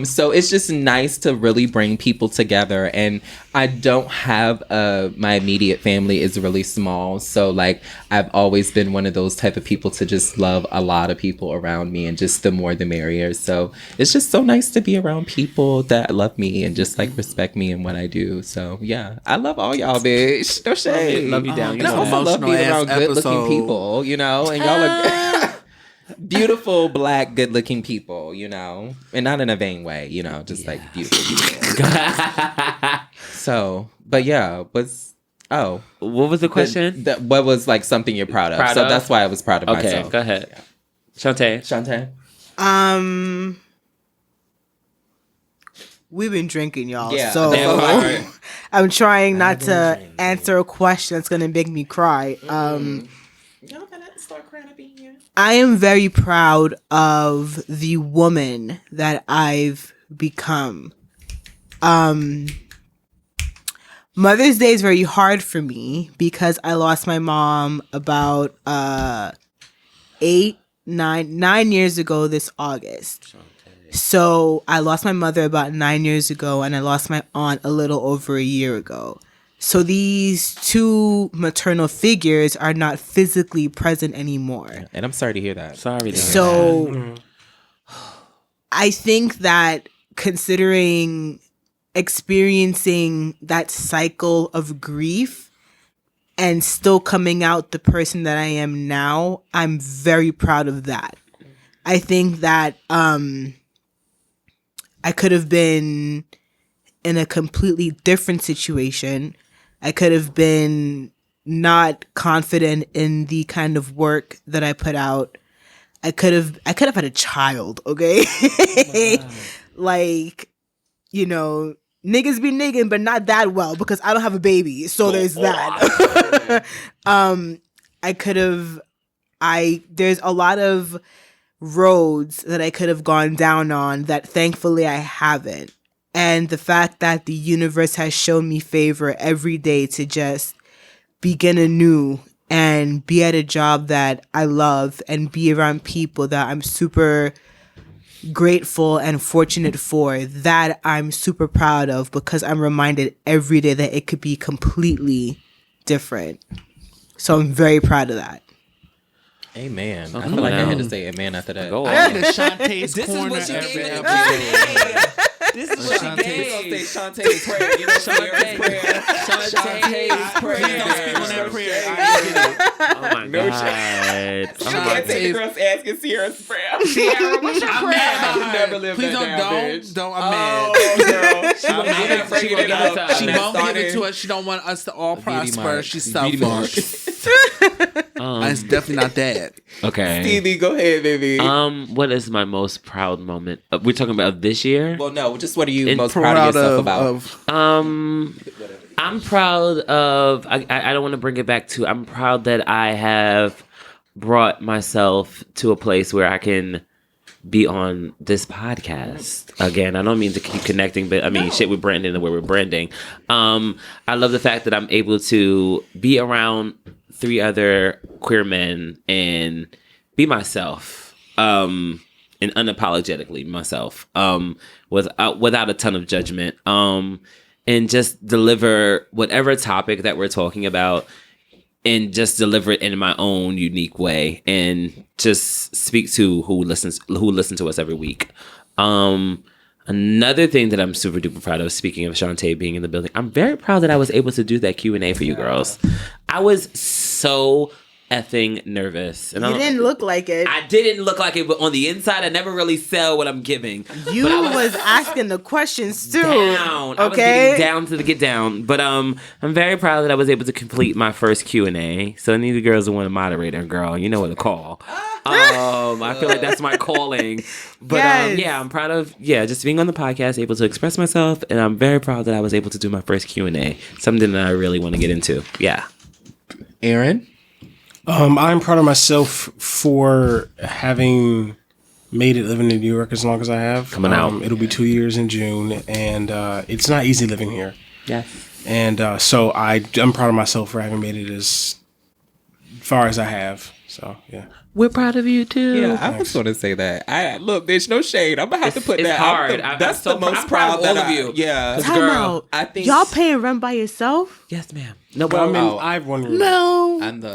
so it's just nice to really bring people together. And I don't have my immediate family is really small, so like I've always been one of those type of people to just love a lot of people around me, and just the more the merrier. So it's just so nice to be around people that love me and just like respect me and what I do. So yeah, I love all y'all, bitch. No shade. Love you down. And I also love being around good-looking people, you know, and y'all are beautiful, black, good-looking people, you know, and not in a vain way, you know, just like beautiful people. So, but yeah, what was the question? What was like something you're proud of? That's why I was proud of myself. Okay, go ahead. Shanté. We've been drinking, y'all. Yeah, so damn, I'm trying not to answer a question that's gonna make me cry. Y'all gonna start crying up in here. I am very proud of the woman that I've become. Mother's Day is very hard for me because I lost my mom about 9 years ago this August. So I lost my mother about 9 years ago, and I lost my aunt a little over a year ago. So these two maternal figures are not physically present anymore. And I'm sorry to hear that. So I think that considering experiencing that cycle of grief and still coming out the person that I am now, I'm very proud of that. I think that I could have been in a completely different situation. I could have been not confident in the kind of work that I put out. I could have had a child, okay? Like, you know, niggas be nigging, but not that well because I don't have a baby. So there's that. There's a lot of roads that I could have gone down on that thankfully I haven't. And the fact that the universe has shown me favor every day to just begin anew and be at a job that I love and be around people that I'm super grateful and fortunate for, that I'm super proud of, because I'm reminded every day that it could be completely different. So I'm very proud of that. Amen. I feel like I had to say amen after that. Go on. I need a Shanté's This is corner what she every gave in the episode. This is what she gave. Shanté's prayer. You know, Shanté's prayer. Shanté's prayer. Please don't speak on that prayer. I ain't get it. Oh my God. I can't take the girls asking Sierra's prayer. Sierra, what's your I'm prayer? mad I would about never her. live Please that don't, down, bitch. don't. I'm mad. Girl. She I'm won't mad. give it She won't give it up. She won't give it to us. us. She don't want us to all Beauty prosper. mark. She's Beauty mark. selfish. It's definitely not that. Okay. Stevie, go ahead, baby. What is my most proud moment? We're talking about this year. Well, no, just what are you In most proud of yourself about? I'm proud of. I don't want to bring it back to. I'm proud that I have brought myself to a place where I can be on this podcast again. I don't mean to keep connecting, but I mean shit with Brandon and where we're branding. I love the fact that I'm able to be around 3 other queer men and be myself. and unapologetically myself, without a ton of judgment, and just deliver whatever topic that we're talking about, and just deliver it in my own unique way, and just speak to who listen to us every week. Another thing that I'm super duper proud of, speaking of Shanté being in the building, I'm very proud that I was able to do that Q&A for you girls. I was so effing nervous. And You didn't look like it. I didn't look like it, but on the inside, I never really sell what I'm giving. You was asking the questions too. Down. I was getting down to the get down. But I'm very proud that I was able to complete my first Q&A. So any of the girls who want to moderate her, girl, you know what to call. I feel like that's my calling. But yes. Yeah, I'm proud of just being on the podcast, able to express myself, and I'm very proud that I was able to do my first Q&A. Something that I really want to get into. Yeah. Aaron? I'm proud of myself for having made it living in New York as long as I have. Coming out. It'll be 2 years in June, and it's not easy living here. Yes. And so I'm proud of myself for having made it as far as I have. So, yeah. We're proud of you too. Yeah, I was going to say that. Look, bitch, no shade. I'm going to have to put it's that. Hard. That's the most I'm proud of all of you. Yeah. Time out. I think Y'all paying rent by yourself? Yes, ma'am. No, But I have one room. No. I'm the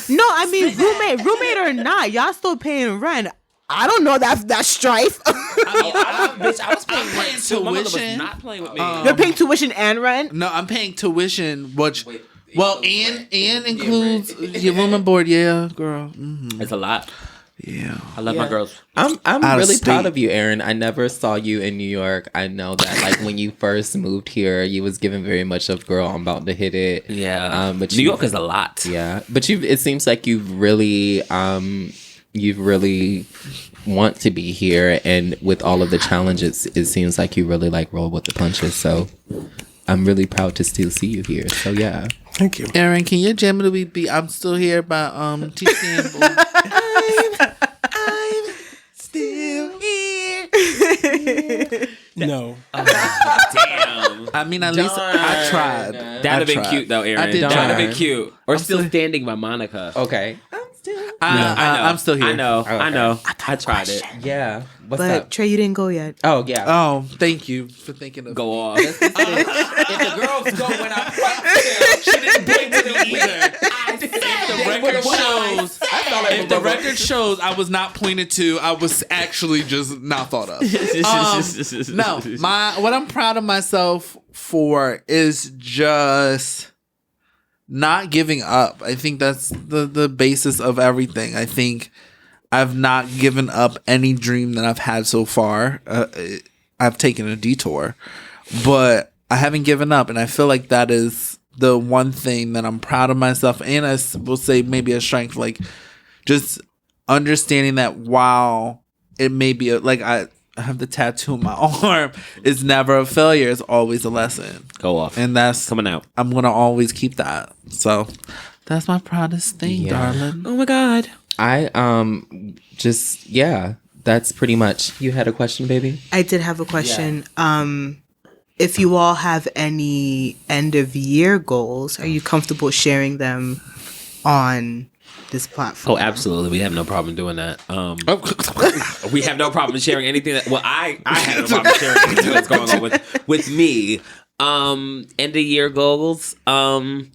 No, I mean roommate or not, y'all still paying rent. I don't know that strife. Bitch, I was paying paying rent too. My mother was tuition. not playing with me. You're paying tuition and rent? No, I'm paying tuition, which and includes your room and board. Yeah, girl. Mm-hmm. It's a lot. Yeah. I love my girls. I'm Out of really proud state. of you, Aaron. I never saw you in New York. I know that, like, when you first moved here, you was given very much of, girl, I'm about to hit it. Yeah. But New York is a lot. Yeah, but it seems like you've really want to be here, and with all of the challenges, it seems like you really like roll with the punches. So I'm really proud to still see you here. So yeah. Thank you. Aaron, can you jam to be I'm Still Here by T. Campbell? I'm still here. No. Damn. I mean, at least I tried. That'd have been cute though, Aaron. I did That'd have try. been cute. Or Still Standing by Monica. Okay. I know. I'm still here. I know. Okay. I know. I tried it. Yeah. What's But up? Trey, you didn't go yet. Oh yeah. Oh, thank you for thinking of Go off. If the girls go when I She didn't blink to me either. If the record shows I was not pointed to, I was actually just not thought of. No, what I'm proud of myself for is just not giving up. I think that's the basis of everything. I think I've not given up any dream that I've had so far. I've taken a detour, but I haven't given up, and I feel like that is the one thing that I'm proud of myself, and I will say maybe a strength, like just understanding that while it may be like I have the tattoo on my arm, it's never a failure, it's always a lesson. Go off. And that's coming out. I'm gonna always keep that. So that's my proudest thing, darling. Oh my God. I that's pretty much. You had a question, baby? I did have a question. If you all have any end of year goals, are you comfortable sharing them on this platform? Oh, absolutely. We have no problem doing that. We have no problem sharing anything that. Well, I have no problem sharing anything that's going on with me. End of year goals. I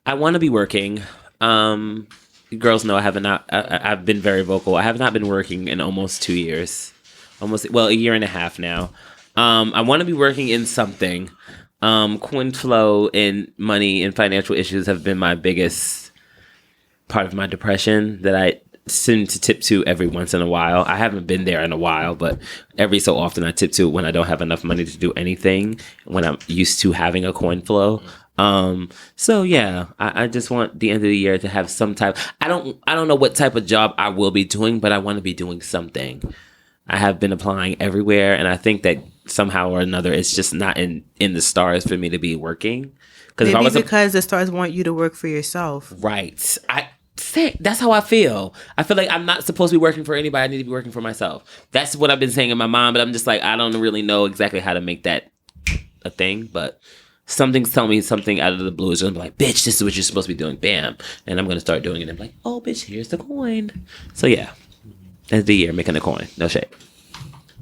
want to be working. Girls know I've been very vocal. I have not been working in almost 2 years, a year and a half now. I want to be working in something. Coin flow and money and financial issues have been my biggest part of my depression that I seem to tip to every once in a while. I haven't been there in a while, but every so often I tip to when I don't have enough money to do anything, when I'm used to having a coin flow. So yeah, I just want the end of the year to have some type. I don't know what type of job I will be doing, but I want to be doing something. I have been applying everywhere, and I think that somehow or another, it's just not in the stars for me to be working. Maybe because the stars want you to work for yourself. Right. That's how I feel. I feel like I'm not supposed to be working for anybody. I need to be working for myself. That's what I've been saying in my mind, but I'm just like, I don't really know exactly how to make that a thing, but something's telling me something out of the blue is going to be like, bitch, this is what you're supposed to be doing. Bam. And I'm going to start doing it. And I'm like, oh, bitch, here's the coin. So yeah. End of the year, making a coin. No shade.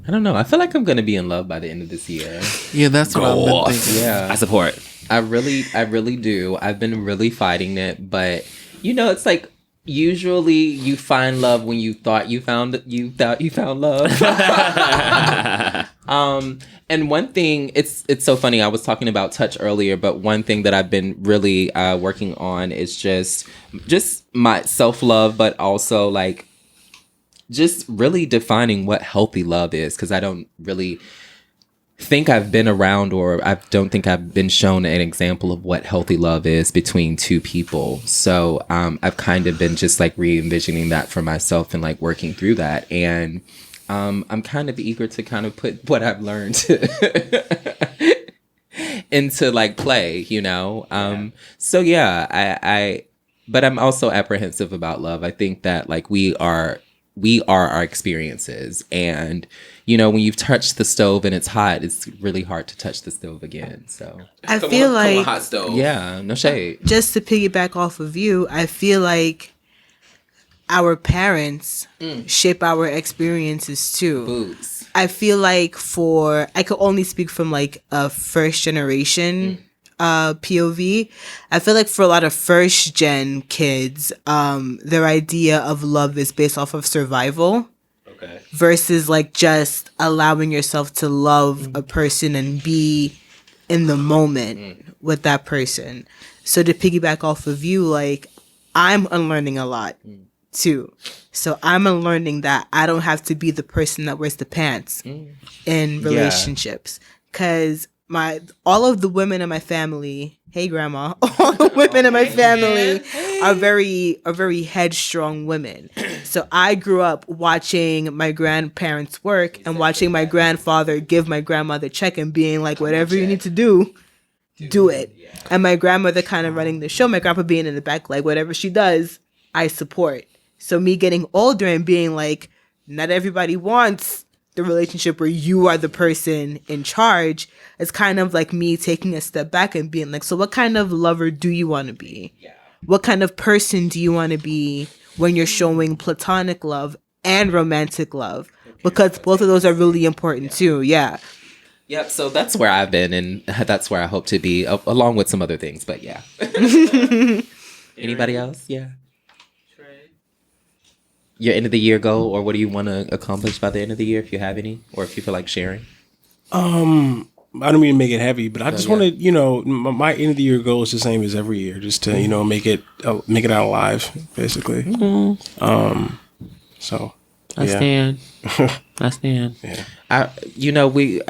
I don't know. I feel like I'm gonna be in love by the end of this year. Yeah, that's what I've been thinking. Yeah, I support. I really do. I've been really fighting it, but it's like usually you find love when you thought you found love. And one thing, it's so funny. I was talking about touch earlier, but one thing that I've been really working on is just my self-love, but also like just really defining what healthy love is, because I don't really think I've been around, or I don't think I've been shown an example of what healthy love is between two people. So I've kind of been just like re-envisioning that for myself and like working through that. And I'm kind of eager to kind of put what I've learned into like play, So yeah, but I'm also apprehensive about love. I think that like we are our experiences, and when you've touched the stove and it's hot, it's really hard to touch the stove again. So I feel like hot stove. Yeah, no shade. Just to piggyback off of you, I feel like our parents shape our experiences too. Boots. I feel like I could only speak from like a first generation POV. I feel like for a lot of first gen kids, their idea of love is based off of survival. Okay. Versus like just allowing yourself to love a person and be in the moment with that person. So to piggyback off of you, like I'm unlearning a lot too. So I'm unlearning that I don't have to be the person that wears the pants in relationships. Because all of the women in my family, hey grandma, all the women in my family are very headstrong women. So I grew up watching my grandparents work and watching my grandfather give my grandmother check and being like, whatever you need to do it. And my grandmother kind of running the show, my grandpa being in the back, like whatever she does, I support. So me getting older and being like, not everybody wants the relationship where you are the person in charge. It's kind of like me taking a step back and being like, so what kind of lover do you want to be? Yeah. What kind of person do you want to be when you're showing platonic love and romantic love? Because both of those are really important too. Yeah. Yep. So that's where I've been, and that's where I hope to be, along with some other things. But yeah. Anybody else? Yeah. Your end of the year goal, or what do you want to accomplish by the end of the year, if you have any, or if you feel like sharing? I don't mean to make it heavy, but I just want to, my end of the year goal is the same as every year, just to, make it out alive, basically. Mm-hmm. So I stand. I stand. Yeah. We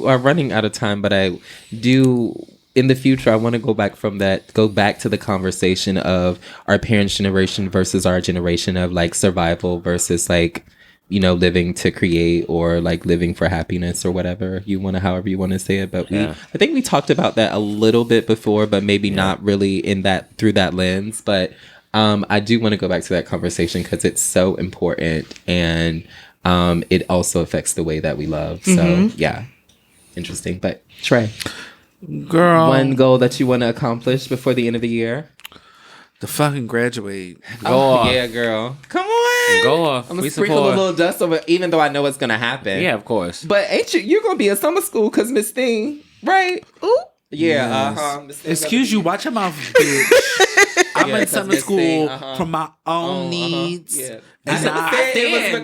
are running out of time, but I do. In the future, I want to go back to the conversation of our parents' generation versus our generation of like survival versus like, living to create, or like living for happiness, or whatever however you want to say it. But I think we talked about that a little bit before, but maybe not really through that lens. But I do want to go back to that conversation because it's so important, and it also affects the way that we love. Mm-hmm. So yeah, interesting. But Trey. Girl, one goal that you want to accomplish before the end of the year? To fucking graduate. Go off. Yeah, girl. Come on. Go off. I'm going to sprinkle a little dust over, even though I know it's going to happen. Yeah, of course. But you're going to be in summer school because Miss Thing, right? Ooh. Yeah, yes. Excuse you, watch your mouth, bitch. I'm in summer school for my own needs. Yeah. I stand for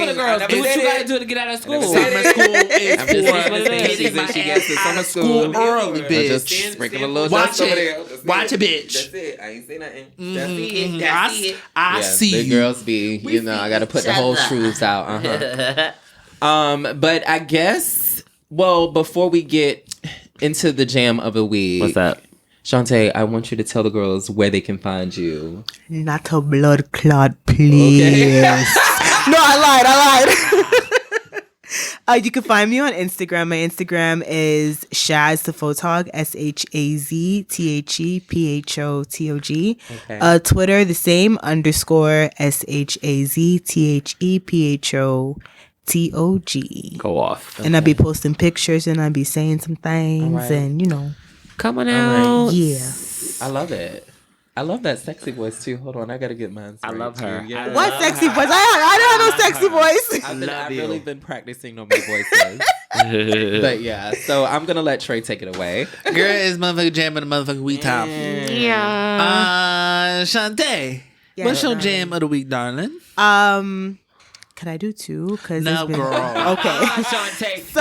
the girls. Do what you gotta do to get out of school. Summer school is for getting my ass out of school early, bitch. Just sprinkle a little dust over there. Watch it, bitch. That's it. I ain't say nothing. That's it. I see the girls be, I gotta put the whole truths out. But I guess, before we get into the jam of the week. What's that? Shanté, I want you to tell the girls where they can find you. Not a blood clot, please. Okay. No, I lied. You can find me on Instagram. My Instagram is Shaz the Photog, SHAZTHEPHOTOG. Okay. Twitter, the same, _SHAZTHEPHOTOG. Go off. Okay. And I'll be posting pictures and I'll be saying some things and, Come on out. Yeah. I love it. I love that sexy voice too. Hold on, I gotta get mine. I love her. Yeah. What sexy voice? I don't have no sexy voice. I've really been practicing on my voices. But yeah, so I'm gonna let Trey take it away. Girl is motherfucking jamming the motherfucking week top. Yeah. Shanté, Yeah, what's your darling. jam of the week, darling? Can I do two? Cause No, it's been- girl. Okay. Shanté. So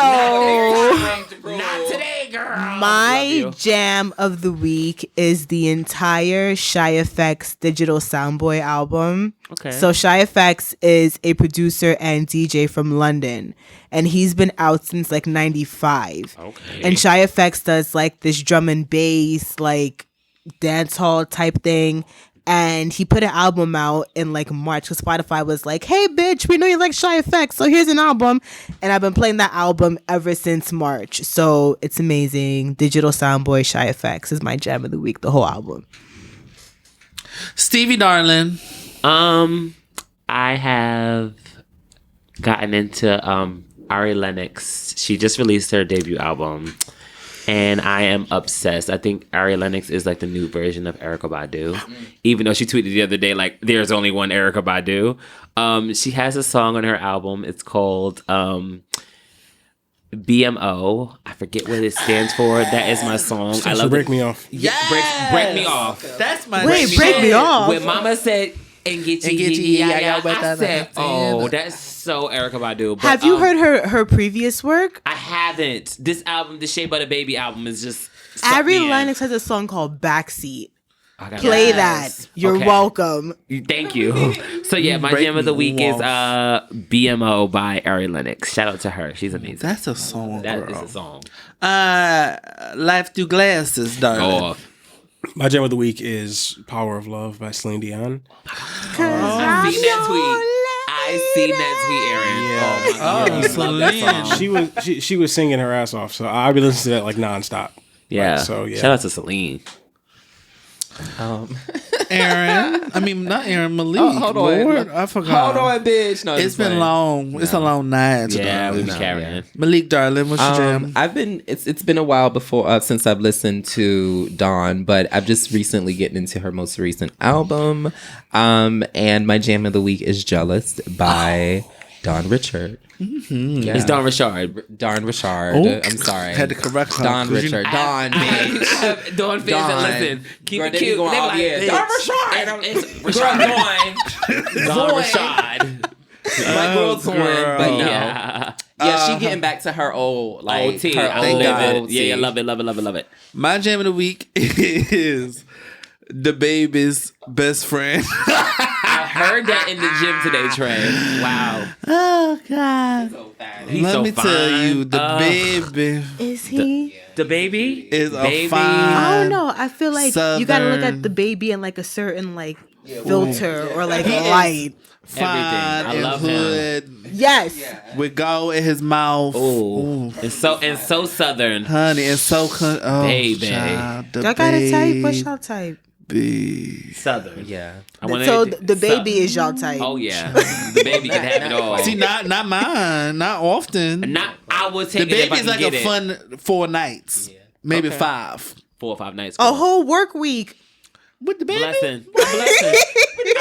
Not today, girl. my jam of the week is the entire Shy FX digital Soundboy album. Okay. So Shy FX is a producer and DJ from London, and he's been out since like '95. Okay. And Shy FX does like this drum and bass, like dance hall type thing. And he put an album out in like March because Spotify was like, hey, bitch, we know you like Shy FX, so here's an album. And I've been playing that album ever since March. So it's amazing. Digital Soundboy Shy FX is my jam of the week, the whole album. Stevie, darling. I have gotten into Ari Lennox. She just released her debut album, and I am obsessed. I think Ari Lennox is like the new version of Erykah Badu, even though she tweeted the other day like there's only one Erykah Badu. She has a song on her album. It's called BMO. I forget what it stands for. That is my song. I love Break it. Me Off. Break me off. That's my Wait, break me off. When Mama said and get you, I said, oh, that's so Erykah Badu. But, Have you heard her previous work? I haven't. This album, the Shea Butter Baby album, is just Ari Lennox has a song called Backseat. I gotta- Play Yes. that. You're Okay. welcome. Thank you. So yeah, my Break jam of the me week is off. BMO by Ari Lennox. Shout out to her. She's amazing. That's a song, That girl. is a song. Life Through Glasses, darling. Go off. My jam of the week is Power of Love by Celine Dion. I seen that tweet. I seen that tweet, Aaron. Oh, my God. Oh, Celine. She was singing her ass off, so I've been listening to that like nonstop. Yeah. So, yeah. Shout out to Celine. Aaron. I mean, not Aaron, Malik. Hold on. Lord, I forgot. Hold on, bitch. No, It's just been playing. long. It's a long night. Yeah, we darling. be carrying. Malik, darling, what's your jam? I've been. It's been a while before since I've listened to Dawn, but I've just recently getting into her most recent album. And my jam of the week is "Jealous" by Dawn Richard. Yeah. It's Don Richard. Dawn Richard. Oh, I'm sorry. had to correct her. Don 'Cause you- Richard. Dawn, bitch. Dawn fans that listen. Keep Girl, it they be cute. going They off, like, yeah. bitch. Dawn Richard. And it's Richard Dawn Richard. My girl's one, but no. Yeah. Yeah, she getting back to her old, like, OT. her I old love it. OT. Yeah, love it, love it, love it, love it. My jam of the week is the baby's best friend. I heard that in the gym today, Trey. Wow. Oh, God. He's Let so me fine. tell you, the baby Is he? The baby is a baby. fine. I don't know. I feel like you gotta look Southern- at the baby in like a certain like filter or like light. Fine I and love him. hood Yes. with gold in his mouth. Ooh. And so southern. Honey, and so oh, Baby. child, the Y'all got a type? What's y'all type? baby. Southern. Yeah. I want So everything. the baby is y'all type. Oh yeah. The baby can have it all. See, not mine, not often. Not I will The take it if I baby's can like get a it. fun 4 nights, maybe 5 4 or 5 nights. A whole work week. with the baby. blessing. Blessing.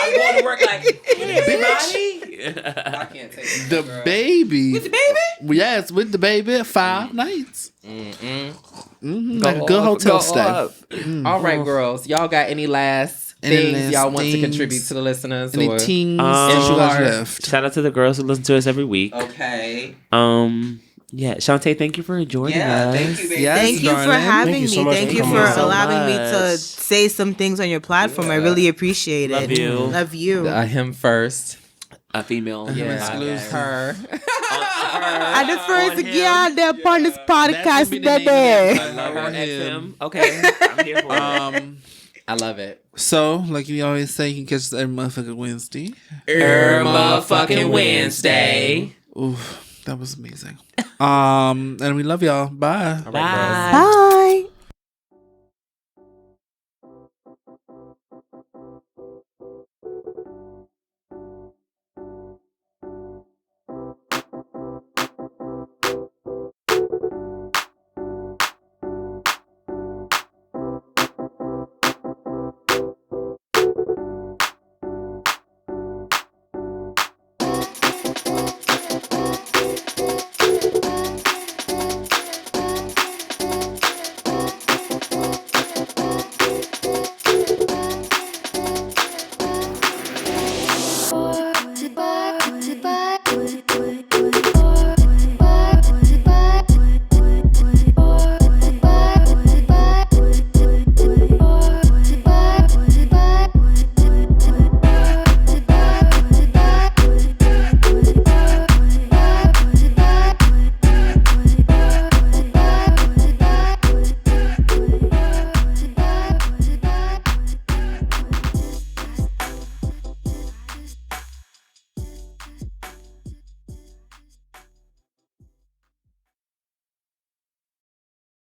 I'm going to work like, hey, everybody. I can't take it. The baby. With the baby? Yes, with the baby, 5 nights. Like a good hotel stay. All right, girls. Y'all got any last Any things last y'all want to things? contribute to the listeners? Any or? teens Um, left? Shout out to the girls who listen to us every week. Okay. Yeah, Shanté, thank you for joining us. Thank you, baby. Yes, Thank you for darling. having Thank you so me. much Thank for you coming for on. So allowing me much. to say some things on your platform. I really appreciate Love it. you. Love you. Him first. A female. exclusive. Her. I the first girl there upon this podcast, be the name baby. of Her Love XM. Okay, I'm here for it. I love it. So, like we always say, you can catch us every motherfucking Wednesday. Motherfucking Wednesday. Ooh, that was amazing. And we love y'all. Bye. Bye. Bye.